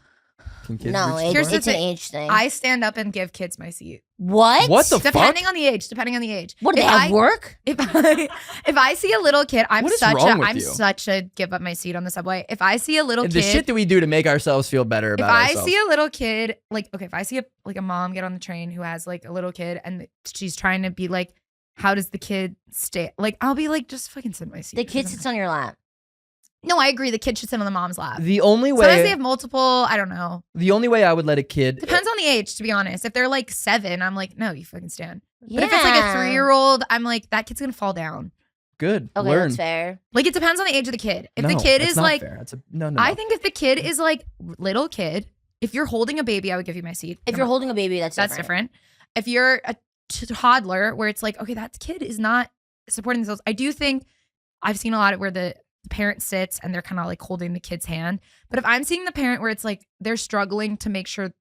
Can kids No, reach the Here's bar? the it's an thing. age thing. I stand up and give kids my seat. What? the Depending fuck? on the age. Depending on the age. What do they If have I- work? If I see a little kid, I'm What is such wrong a with I'm you? such a give up my seat on the subway. If I see a little The kid, shit that we do to make ourselves feel better if about I ourselves. see a little kid, like okay, if I see a mom get on the train who has like a little kid and she's trying to be like, how does the kid stay? Like I'll be like, just fucking sit in my seat. The It kid doesn't sits on your lap. No, I agree. The kid should sit on the mom's lap. the only Sometimes they way have multiple. I don't know. the only way I would let a kid Depends on the age, to be honest. If they're like 7, I'm like, no, you fucking stand. Yeah. But if it's like a 3-year-old, I'm like, that kid's gonna fall down. good Okay, learn. that's fair. Like it depends on the age of the kid. If No, the kid that's is not like, fair. That's a, no. I think if the kid is like little kid, if you're holding a baby, I would give you my seat. If you're holding a baby, that's different. If you're a toddler, where it's like, okay, that kid is not supporting themselves. I do think I've seen a lot of where the parent sits and they're kind of like holding the kid's hand. But if I'm seeing the parent where it's like they're struggling to make sure,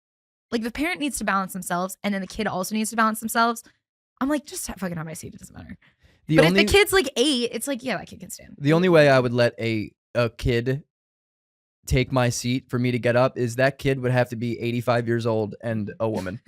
like the parent needs to balance themselves and then the kid also needs to balance themselves, I'm like, just fucking have my seat. It doesn't matter. But if the kid's like 8, it's like, yeah, that kid can stand. The only way I would let a kid take my seat for me to get up is that kid would have to be 85 years old and a woman.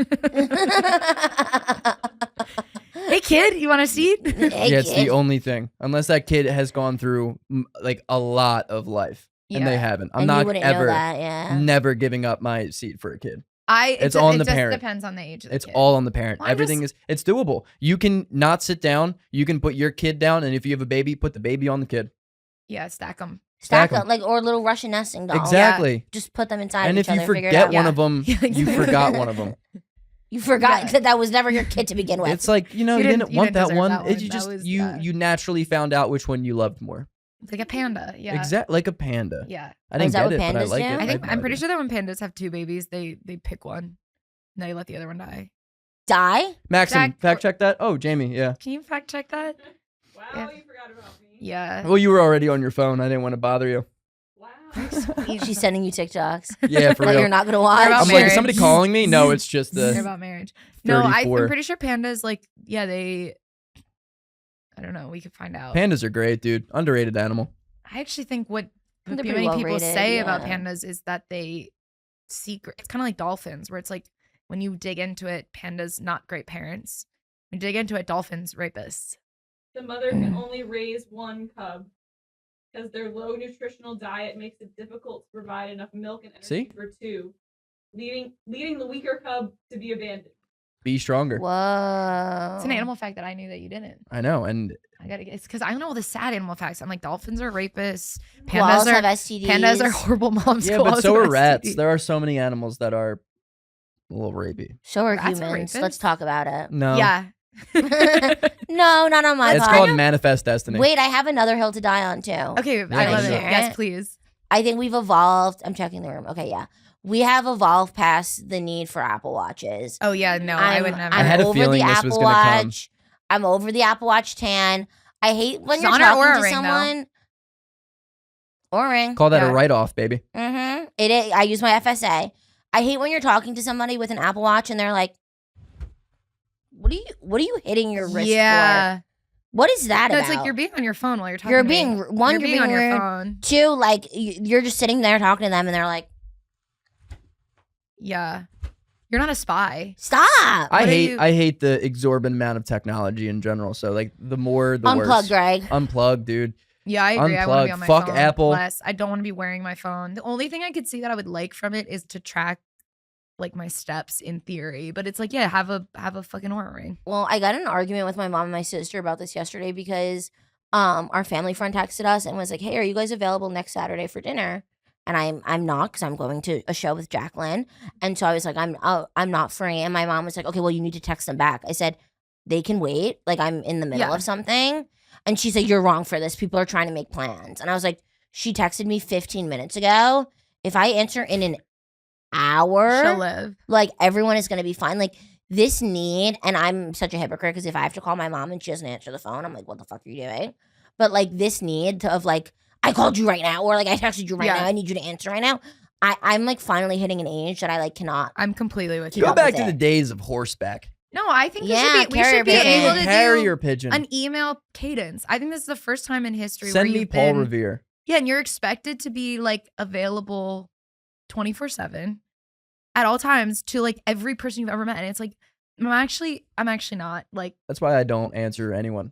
Hey kid, you want a seat? Hey, Yeah, it's kid. the only thing. Unless that kid has gone through like a lot of life, and they haven't. I'm And you not wouldn't know ever, that, yeah. never giving up my seat for a kid. It's on it the just parent. depends on the age of the It's kid. all on the parent. Well, I'm Everything is. It's doable. You can not sit down. You can put your kid down, and if you have a baby, put the baby on the kid. Yeah, stack them. Stack Stack 'em. up, like, or little Russian nesting dolls. Exactly. Just put them inside And of if each you other. Figure it forget out. one Yeah. of them, Yeah, you exactly. forgot one of them. You forgot Yeah. that that was never your kid to begin with. It's like you You didn't didn't want that deserve one. that It, one. you That just was- you yeah. you naturally found out which one you loved more. It's like a panda. Yeah. Exactly, like a panda. Yeah. I didn't is that get what it, but I pandas like do? it. I think I I'm pretty like sure that when pandas have 2 babies, they pick one. And they let the other one die. Die? it. Maxim, Jack- fact check that. Oh, Jamie, yeah. Can you fact check that? Wow, Yeah. you forgot about me. Yeah. Well, you were already on your phone. I didn't want to bother you. Wow. She's sending you TikToks Yeah, for that real. you're not going to watch. about I'm like, is somebody marriage. calling me? No, it's just They're the about marriage. No, 34. I'm pretty sure pandas, like, yeah, they. I don't know. We could find out. Pandas are great, dude. Underrated animal. I actually think what They're many pretty well people rated, say about yeah. pandas is that they secret. It's kind of like dolphins, where it's like when you dig into it, pandas not great parents. When you dig into it, dolphins rapists. The mother can only raise 1 cub because their low nutritional diet makes it difficult to provide enough milk and energy See? for 2, leading the weaker cub to be abandoned. Be stronger. Whoa. It's an animal fact that I knew that you didn't. I know, and I gotta get. It's because I don't know all the sad animal facts. I'm like dolphins are rapists. Koalas Pandas are have STDs. pandas are horrible moms. yeah, koalas but so have are rats. STDs. There are so many animals that are a little rapey. So are Rats are humans. rapists? Let's talk about it. No, Yeah. No, not on my it's part. called Manifest Destiny. Wait, I have another hill to die on too. Okay, Yeah, I love sure. it. Yes, please. I think we've evolved. I'm checking the room. Okay, yeah. We have evolved past the need for Apple Watches. Oh yeah, no, I would never. I had a over feeling the this Apple was gonna come. Watch. I'm over the Apple Watch tan. I hate when It's you're on our talking Oura to Ring, though. someone. Oura Ring. Call that Yeah. a write-off, baby. Mm-hmm. It is. I use my FSA. I hate when you're talking to somebody with an Apple Watch and they're like, "What are you hitting your wrist yeah. for? What is that No, about?" it's like you're being on your phone while you're talking. You're to being me. one. You're being on your rude. phone. Two, like you're just sitting there talking to them and they're like, Yeah, you're not a spy. "Stop." I What are hate you- I hate the exorbitant amount of technology in general. So like the more the Unplug, worse. Greg. Unplug, dude. Yeah, I agree. I want to be Unplug. on my Fuck phone Apple. less. I don't want to be wearing my phone. The only thing I could see that I would like from it is to track like my steps in theory. But it's like, yeah, have a fucking Oura Ring. Well, I got in an argument with my mom and my sister about this yesterday because our family friend texted us and was like, "Hey, are you guys available next Saturday for dinner?" and I'm not because I'm going to a show with Jaclyn. And so I was like, I'm not free. And my mom was like, okay, well, you need to text them back. I said, they can wait. Like, I'm in the middle of something. And she said, you're wrong for this. People are trying to make plans. And I was like, she texted me 15 minutes ago. If I answer in an hour, She'll live. like, everyone is going to be fine. Like, this need, and I'm such a hypocrite because if I have to call my mom and she doesn't answer the phone, I'm like, what the fuck are you doing? But, like, this need of, like, I called you right now, or, like, I texted you right now. I need you to answer right now. I'm, like, finally hitting an age that I, like, cannot. I'm completely with you. Go back to the days of horseback. No, I think we Yeah, should be carrier able to Carrier do pigeon. an email cadence. I think this is the first time in history Send where me you've Paul been, Revere. Yeah, and you're expected to be like available 24/7 at all times to like every person you've ever met. And it's like, I'm actually not like. That's why I don't answer anyone.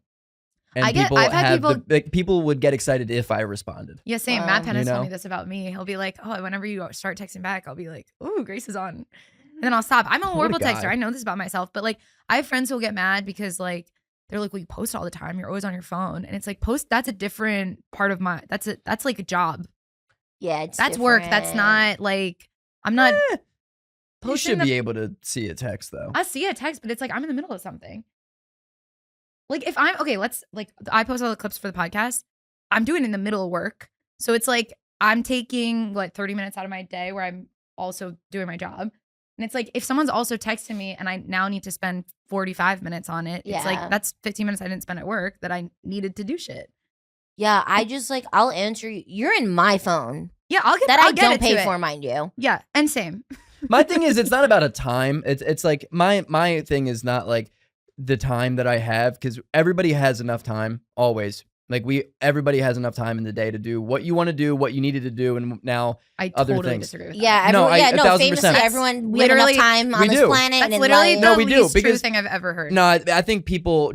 And I've had people would get excited if I responded. Yeah, same. Matt Pennis You told know? me this about me. He'll be like, oh, whenever you start texting back, I'll be like, oh, Grace is on. And then I'll stop. I'm a horrible texter. I know this about myself, but like I have friends who'll get mad because like they're like, well, you post all the time. You're always on your phone. And it's like that's a different part of that's like a job. Yeah, it's that's work. That's not like I'm not You should be able to see a text though. I see a text, but it's like I'm in the middle of something. Like if I'm okay, I post all the clips for the podcast. I'm doing it in the middle of work. So it's like I'm taking like 30 minutes out of my day where I'm also doing my job. And it's like if someone's also texting me and I now need to spend 45 minutes on it, it's like that's 15 minutes I didn't spend at work that I needed to do shit. Yeah, I just like I'll answer you. You're in my phone. Yeah, I'll get that. I'll I get don't it pay to for, it. mind you. Yeah, and same. My thing is, it's not about a time. It's like my thing is not like the time that I have because everybody has enough time always. Like everybody has enough time in the day to do what you want to do, what you needed to do, and now I other totally things. disagree with that. Yeah, everyone, famously, 1000%. everyone we have enough time on this planet. That's and literally life. the least true thing I've ever heard. No, I think people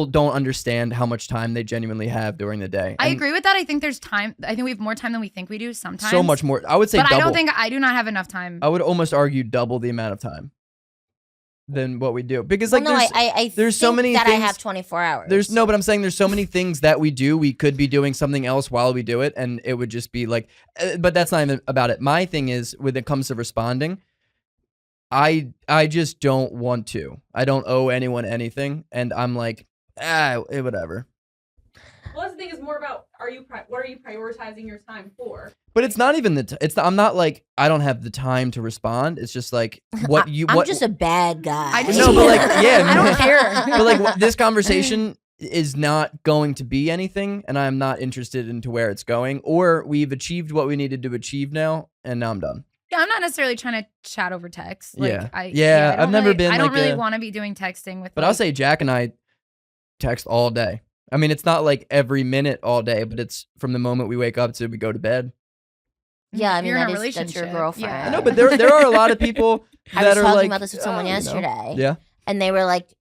don't understand how much time they genuinely have during the day. I agree with that. I think there's time. I think we have more time than we think we do sometimes. So much more. I would say but double. I do not have enough time. I would almost argue double the amount of time than what we do because like there's so many that things, I have 24 hours. But I'm saying there's so many things that we do. We could be doing something else while we do it, and it would just be like. But that's not even about it. My thing is when it comes to responding, I just don't want to. I don't owe anyone anything, and I'm like, whatever. Well, the thing is more about what are you prioritizing your time for? But it's not even I'm not like I don't have the time to respond. It's just like I'm just a bad guy. But like I don't care. But like this conversation is not going to be anything, and I'm not interested into where it's going. Or we've achieved what we needed to achieve now, and now I'm done. Yeah, I'm not necessarily trying to chat over text. Like, I've never been. I don't really want to be doing texting with. But I'll say Jack and I text all day. I mean, it's not like every minute all day, but it's from the moment we wake up to we go to bed. Yeah, I mean, you're in a that's relationship. your girlfriend. Yeah. I know, but there are a lot of people that I was are talking like, about this with someone yesterday. Yeah. And they were like,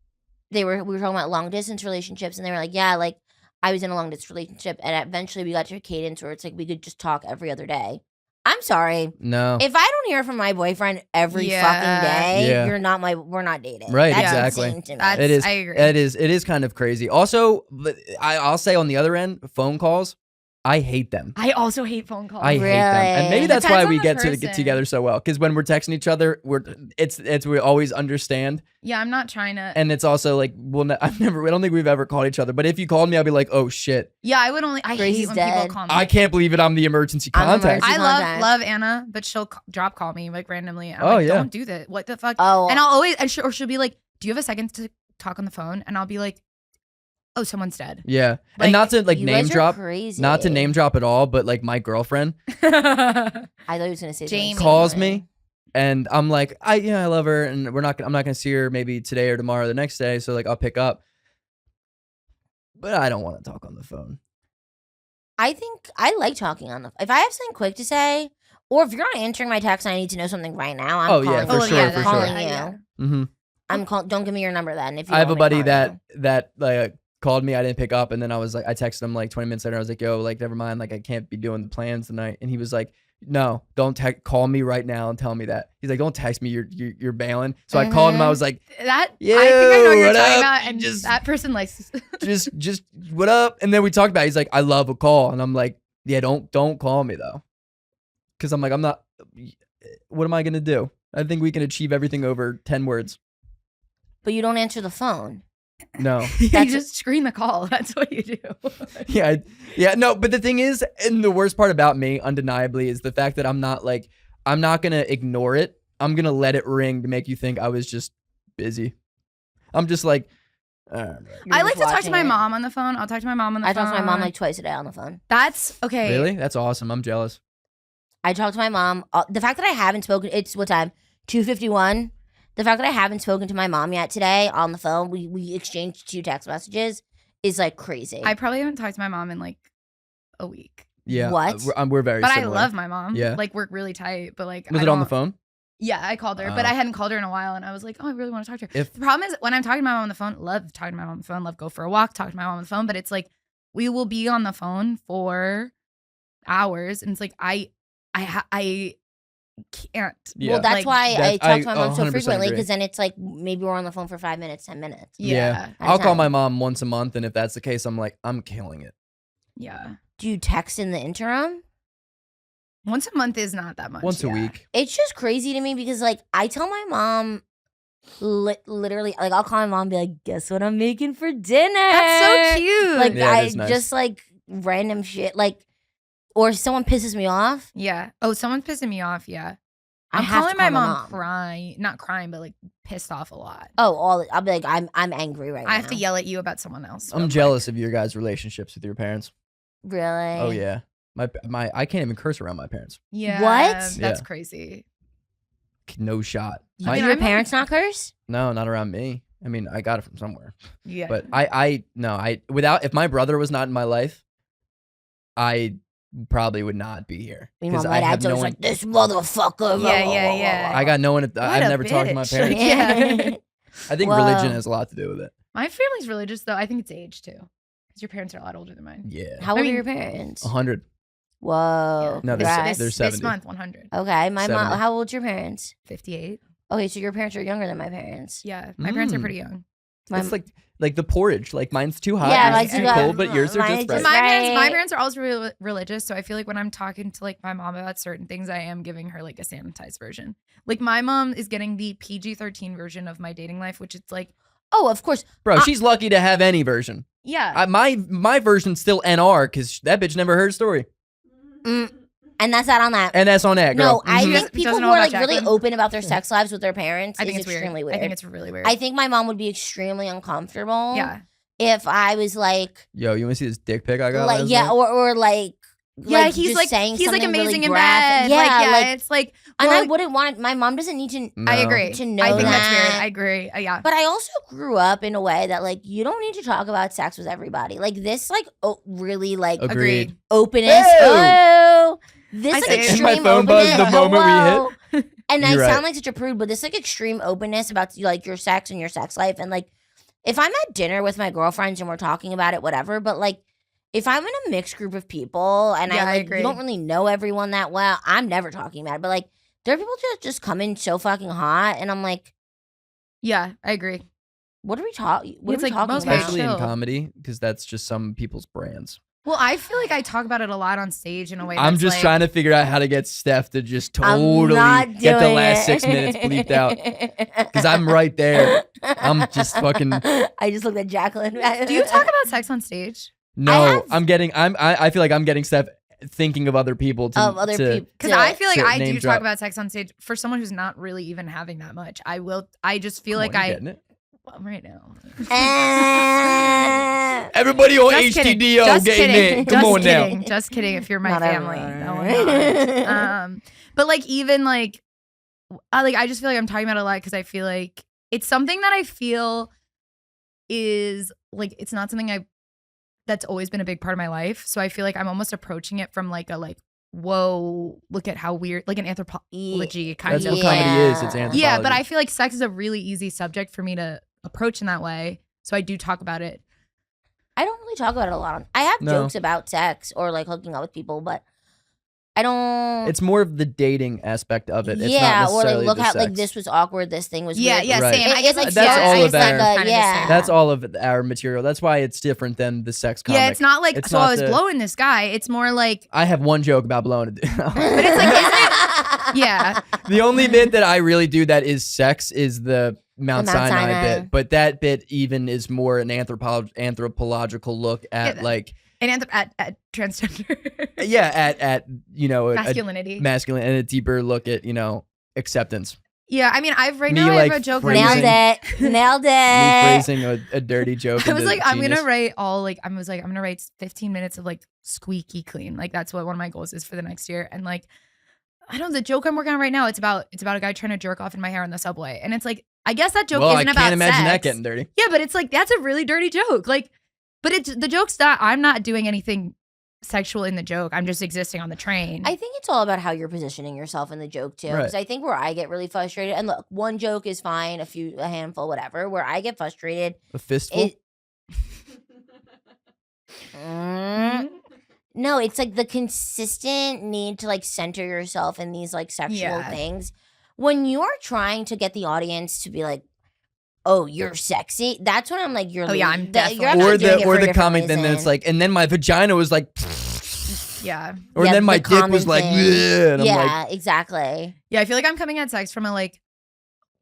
we were talking about long distance relationships, and they were like, yeah, like I was in a long distance relationship, and eventually we got to a cadence where it's like we could just talk every other day. I'm sorry. No. If I don't hear from my boyfriend every fucking day, we're not dating. Right, That's exactly. insane to me. It is. I agree. It is kind of crazy. Also, I'll say on the other end, phone calls, I hate them. I also hate phone calls. I hate them, and maybe that's Depends why on we the get person. together so well. Because when we're texting each other, we always understand. Yeah, I'm not trying to. And it's also like, I don't think we've ever called each other. But if you called me, I'd be like, oh shit. Yeah, I would only. I hate when people call me. I can't believe it. I'm the emergency contact. I love Anna, but she'll drop call me like randomly. I'm like, don't do that. What the fuck? Oh. And I'll always or she'll be like, do you have a second to talk on the phone? And I'll be like, oh, someone's dead. Yeah, Like, and not to like you name guys are drop, crazy. not to name drop at all, but like my girlfriend I thought he was gonna say Jamie. calls me, and I'm like, I love her, and I'm not gonna see her maybe today or tomorrow or the next day, so like I'll pick up, but I don't want to talk on the phone. I think I like talking on the. If I have something quick to say, or if you're not answering my text and I need to know something right now, I'm calling you. For sure. I'm calling you. Mm-hmm. I'm call. Don't give me your number then. If you I have a want me to buddy call you. that like called me, I didn't pick up, and then I was like, I texted him like 20 minutes later. I was like, yo, like never mind, like I can't be doing the plans tonight, and he was like, no, don't call me right now and tell me that. He's like, don't text me, you're bailing. So I called him. I was like, that. Yo, I think I know what you're what talking up? about, and Just- that person likes. just what up? And then we talked about it. He's like, I love a call, and I'm like, yeah, don't call me though. because I'm like, I'm not. What am I gonna do? I think we can achieve everything over 10 words. But you don't answer the phone. No. You That's- just screen the call. That's what you do. Yeah. No, but the thing is, and the worst part about me, undeniably, is the fact that I'm not gonna ignore it. I'm gonna let it ring to make you think I was just busy. I'm just like, You're I just like to talk to watching my it. mom on the phone. I'll talk to my mom on the I phone. talk to my mom like twice a day on the phone. That's okay. really? That's awesome. I'm jealous. I talk to my mom. The fact that I haven't spoken, it's what time? 2:51. The fact that I haven't spoken to my mom yet today on the phone, we exchanged 2 text messages, is like crazy. I probably haven't talked to my mom in like a week. Yeah. What? We're very But similar. I love my mom. Yeah. Like we're really tight. But like Was I it on the don't- phone? Yeah, I called her, but Oh. I hadn't called her in a while, and I was like, oh, I really want to talk to her. If- The problem is when I'm talking to my mom on the phone, love talking to my mom on the phone, love go for a walk, talk to my mom on the phone, but it's like we will be on the phone for hours, and it's like I can't. Yeah. Well, that's Like, why I That's- talk to my I mom so 100% frequently, agree. because then it's like maybe we're on the phone for 5 minutes, 10 minutes. Yeah. I'll call time. my mom once a month, and if that's the case, I'm like, I'm killing it. Yeah. Do you text in the interim? Once a month is not that much. Once a yeah. week. It's just crazy to me because like I tell my mom literally, like I'll call my mom and be like, guess what I'm making for dinner? That's so cute. Like Yeah, it I is nice. just like random shit, like, or someone pisses me off. yeah. Oh, someone's pissing me off. Yeah. I I'm have to calling my call mom crying, not crying, but like pissed off a lot. I'll be like, I'm angry right now. I have to yell at you about someone else. I'm jealous of your guys' relationships with your parents. Really? Oh yeah. My I can't even curse around my parents. Yeah. What? That's Yeah. crazy. No shot. You My- Do can- your I'm parents not curse? no, not around me. I mean, I got it from somewhere. Yeah. But I without, if my brother was not in my life, I probably would not be here. Meanwhile, 'Cause my I have dad's no always one. like, this motherfucker. Yeah. I got no one. What I've a never talked to my bitch. parents. Yeah. I think Whoa. religion has a lot to do with it. My family's religious though. I think it's age too. Because your parents are a lot older than mine. Yeah. How I old mean- are your parents? 100. Whoa. No, they're congrats. they're This 70. month, 100. Okay, my 70. mom. How old's your parents? 58. Okay, so your parents are younger than my parents. Yeah. My parents are Mm. pretty young. My, It's like the porridge. Like mine's too hot. Yeah, yours mine's is too too hot. cold, but yours are Mine just is right. just My right. parents are also religious, so I feel like when I'm talking to like my mom about certain things, I am giving her like a sanitized version. Like my mom is getting the PG-13 version of my dating life, which it's like, oh, of course. Bro, she's lucky to have any version. yeah, My version's still NR because that bitch never heard a story. And that's not on that. And that's on that, No, girl. I Mhm. think people Doesn't who know are like about really Jaclyn. open about their sex lives with their parents I think is it's extremely weird. weird. I think it's really weird. I think my mom would be extremely uncomfortable. yeah, If I was like, Yo, you want to see this dick pic I got? like last yeah, night? or like. yeah. like, He's just like saying he's like something amazing really in graphic. bed. Yeah, like, like, it's like, and well, I wouldn't want it. My mom doesn't need to. No. I agree. To know I think that's that. weird. I agree. Yeah. But I also grew up in a way that like you don't need to talk about sex with everybody. Like this, like really like Agreed. openness. Ew. Oh, this I like see it. And my extreme phone buzzed openness. the moment we Hello. And I You're sound right. like such a prude, but this like extreme openness about like your sex and your sex life, and like if I'm at dinner with my girlfriends and we're talking about it, whatever. But like if I'm in a mixed group of people and Yeah, I I like agree. you don't really know everyone that well, I'm never talking about it. But like there are people just come in so fucking hot, and I'm like, Yeah, I agree. what are we talking? What It's are we like talking most about? Especially in chill. comedy, because that's just some people's brands. Well, I feel like I talk about it a lot on stage in a way. I'm that's just like, trying to figure out how to get Steph to just I'm totally not get the doing last it. 6 minutes bleeped out. Because I'm right there. I'm just fucking. I just looked at Jaclyn. Do you talk about sex on stage? No, have- I feel like I'm getting Steph thinking of other people to. of other to- people? Because I feel like to I name do drop. talk about sex on stage for someone who's not really even having that much. I just feel Come like on, you getting it? well, right now. Everybody on Just kidding. HTDO Just getting kidding. it. Come Just on kidding. now. Just kidding. If you're my Not family, everyone. no, I'm not. But like even like, I just feel like I'm talking about it a lot because I feel like it's something that I feel is like it's not something that's always been a big part of my life. So I feel like I'm almost approaching it from like a whoa, look at how weird, like an anthropology kind That's of. what comedy is. It's Yeah. anthropology. Yeah, but I feel like sex is a really easy subject for me to approach in that way. So I do talk about it. I don't really talk about it a lot. I have No. jokes about sex or like hooking up with people, but I don't. It's more of the dating aspect of it. It's yeah, not or like necessarily look the how sex. like this was awkward. This thing was Yeah, weird. yeah, Right. same. I It- guess it's like like That's jokes, all I of guess I'm our- kinda yeah. saying. That's all of our material. That's why it's different than the sex comic. Yeah, it's not like It's so not I was the- blowing this guy. It's more like I have one joke about blowing it. but it's like isn't it? Yeah. The only bit that I really do that is sex is the Mount Mount Sinai Sinai. bit, but that bit even is more an anthropological look at Yeah, like And at transgender at masculinity. masculine and a deeper look at acceptance. Yeah, I mean, I've Me, now I like, have a joke. phrasing- where Nailed it. Nailed Me it. phrasing a dirty joke. I was into like, I'm genius. gonna write I'm gonna write 15 minutes of like squeaky clean. Like that's what one of my goals is for the next year. And like, I don't know, the joke I'm working on right now. It's about a guy trying to jerk off in my hair on the subway, and it's like, I guess that joke Well, isn't I about can't imagine that sex. getting dirty. Yeah, but it's like that's a really dirty joke. Like, but it's the joke's that I'm not doing anything sexual in the joke. I'm just existing on the train. I think it's all about how you're positioning yourself in the joke too. Because Right. I think where I get really frustrated, and look, one joke is fine, a handful, whatever. Where I get frustrated, A fistful. it. Mm. No, it's like the consistent need to like center yourself in these like sexual Yeah. things. When you're trying to get the audience to be like, "Oh, you're sexy," that's when I'm like, "You're." Oh, yeah, I'm definitely- You're actually or doing it the for or a the different comic, then it's reason. like, and then my vagina was like, yeah. or Yeah, then my the dick was common like, thing. "Bleh," and I'm yeah, like, exactly. Yeah, I feel like I'm coming at sex from a like,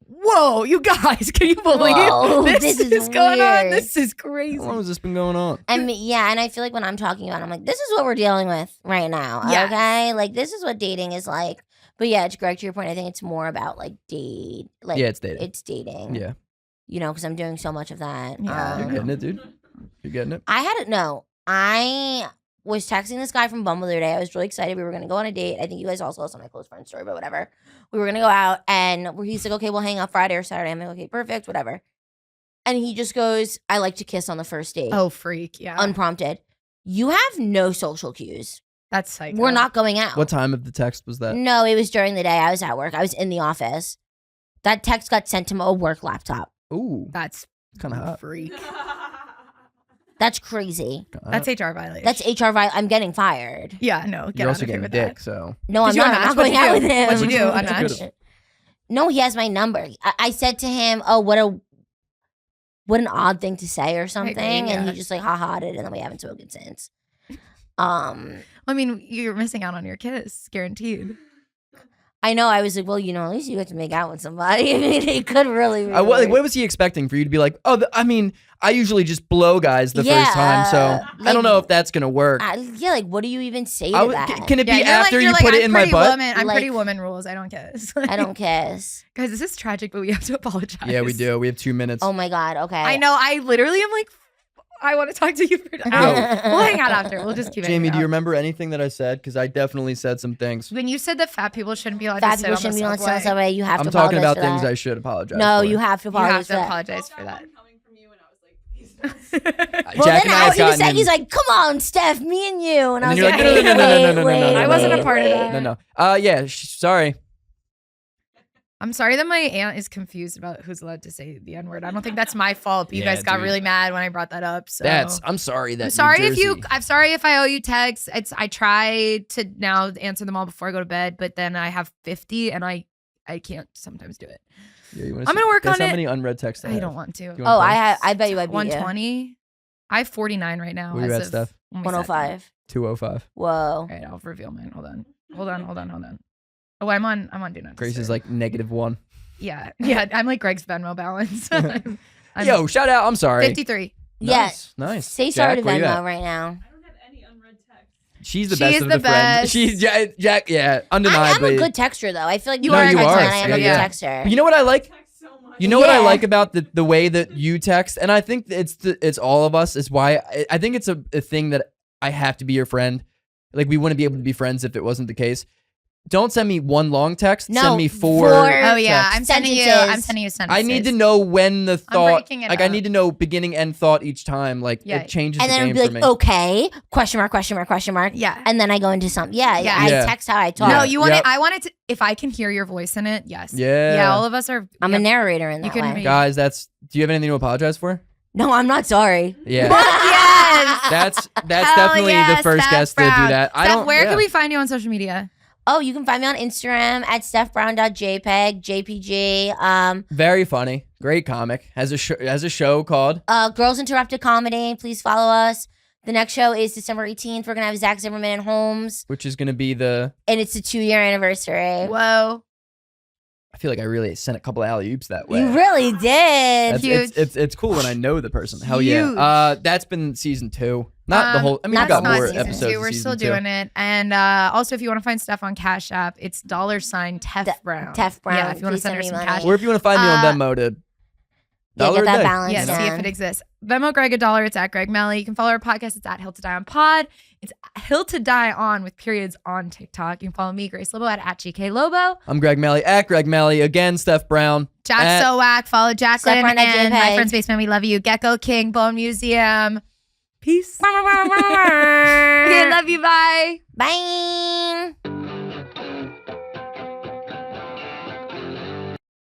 whoa, you guys, can you believe Whoa, this this is is going on? weird. This is crazy. how long has this been going on? And yeah, and I feel like when I'm talking about it, I'm like, this is what we're dealing with right now. Yes. Okay? Like this is what dating is like. But yeah, to Greg, to your point, I think it's more about like like Yeah, it's dating. it's dating. Yeah, You know, because I'm doing so much of that. Yeah. you're getting it, dude. You're getting it. I had it no. I was texting this guy from Bumble the other day. I was really excited. We were gonna go on a date. I think you guys also saw my close friend story, but whatever. We were gonna go out and he's like, okay, we'll hang out Friday or Saturday. I'm like, okay, perfect, whatever. And he just goes, I like to kiss on the first date. Oh, freak. Yeah. Unprompted. You have no social cues. That's psycho. We're not going out. What time of the text was that? No, it was during the day. I was at work. I was in the office. That text got sent to a work laptop. Ooh, That's kind of hot. freak. That's crazy. That's HR violation. That's HR violation. I'm getting fired. Yeah, no. Get You're out also of here getting with dick, that. so No, I'm Did you not. I'm unmatch? not going What'd you out do? with him. What'd you do? Unmatch? Unmatch? No, he has my number. I said to him, "Oh, what an odd thing to say or something," and yeah. he just like ha-ha'd it, and then we haven't spoken since. I mean, you're missing out on your kiss, guaranteed. I know. I was like, well, at least you got to make out with somebody. I mean, it could really. Be what weird. was he expecting for you to be like? Oh, I mean, I usually just blow guys the Yeah, first time, so I like- don't know if that's gonna work. Yeah, like, what do you even say to I would- that? Can it be Yeah, after you're you put I'm it in my pretty butt? Woman, I'm Like- pretty woman rules. I don't kiss. I don't kiss. Guys, this is tragic, but we have to apologize. Yeah, we do. We have 2 minutes. Oh my god. Okay. I know. I literally am like, I want to talk to you for an hour. We'll hang out after. We'll just keep it. Jamie, do you remember anything that I said? Because I definitely said some things. When you said that fat people shouldn't be allowed Fat to sit people on shouldn't the be on subway, the subway. You have I'm to talking apologize about for things that. I should apologize No, for. you have to you have apologize to for that. apologize for that. Coming from you, and I was like, please don't. Well, Jack then and I out have he was gotten like, in- he's like, come on, Steph, me and you. And I And was then you're like, like, no. I wasn't a part of wait. that. No. Yeah, sorry. I'm sorry that my aunt is confused about who's allowed to say the N-word. I don't think that's my fault. But you Yeah, guys got dude. really mad when I brought that up. So I'm sorry that I'm sorry New if you. Jersey- I'm sorry if I owe you texts. I try to now answer them all before I go to bed, but then I have 50 and I can't sometimes do it. Yeah, you wanna I'm gonna work guess on how it. many unread texts I have? don't want to. You Oh, wanna play? I bet you I beat you. 120. I have 49 right now. Where you as at, of Steph? when we sat down. 105. 205. Whoa. All right, I'll reveal mine. Hold on. Oh, I'm on do not Grace is disturb. like -1. Yeah. I'm like Greg's Venmo balance. I'm Yo, shout out. I'm sorry. 53. Nice. Nice. Say sorry to Jack, where you Venmo at? right now. I don't have any unread texts. She's the She best is of the the friends. best. She's Jack. Yeah, I'm undeniably. a good texter, though. I feel like You more are a times good than texter. I am a good Yeah. texter. But you know what I like? Text so much. You know what I Yeah. like about the way that you text, and I think it's all of us. Is why I think it's a thing that I have to be your friend. Like we wouldn't be able to be friends if it wasn't the case. Don't send me one long text. No, send me four. four. Oh yeah, texts. I'm sending you. Sentences. I'm sending you sentences. I need to know when the thought. breaking it Like I up. need to know beginning and thought each time. Like Yeah. it changes And the then game it'll for be me. like, okay, question mark. Yeah. And then I go into something. Yeah. Yeah. I Yeah. text how I talk. No, you want Yep. it. I want it to. If I can hear your voice in it, yes. Yeah. Yeah. All of us are. I'm a yep. narrator in You that couldn't way. be- Guys, do you have anything to apologize for? No, I'm not sorry. Yeah. Yes. That's Hell definitely yeah, the first Steph guest to do Brown. that. Steph, where can we find you on social media? Oh, you can find me on Instagram at stephbrown.jpg, JPG. Very funny, great comic. Has a show called Girls Interrupted Comedy. Please follow us. The next show is December 18th. We're gonna have Zach Zimmerman and Holmes, which is gonna be and it's the 2-year anniversary. Whoa. I feel like I really sent a couple alley-oops that way. You really did. It's cool when I know the person. Hell yeah. That's been season 2. Not the whole. I mean, we've got not more season episodes. 2. We're of still season 2. doing it. And also, if you want to find Steph on Cash App, it's $Tef Brown. Tef Brown. Yeah, if you want to Please send her send some me cash. money. Or if you want to find me on Venmo to Yeah, get that $1 balance Yeah, down. see if it exists. Venmo Greg $1. It's at gregmelly. You can follow our podcast. It's at Hill to Die on Pod. It's Hill to Die on with periods on TikTok. You can follow me, Grace Lobo, at gklobo. I'm Greg Melly at Greg Melly. Again, Steph Brown. Jacksowack. Follow Jaclyn Brown at and JPEG. My Friend's Basement. We love you. Gecko King, Bone Museum. Peace. Okay, love you. Bye. Bye.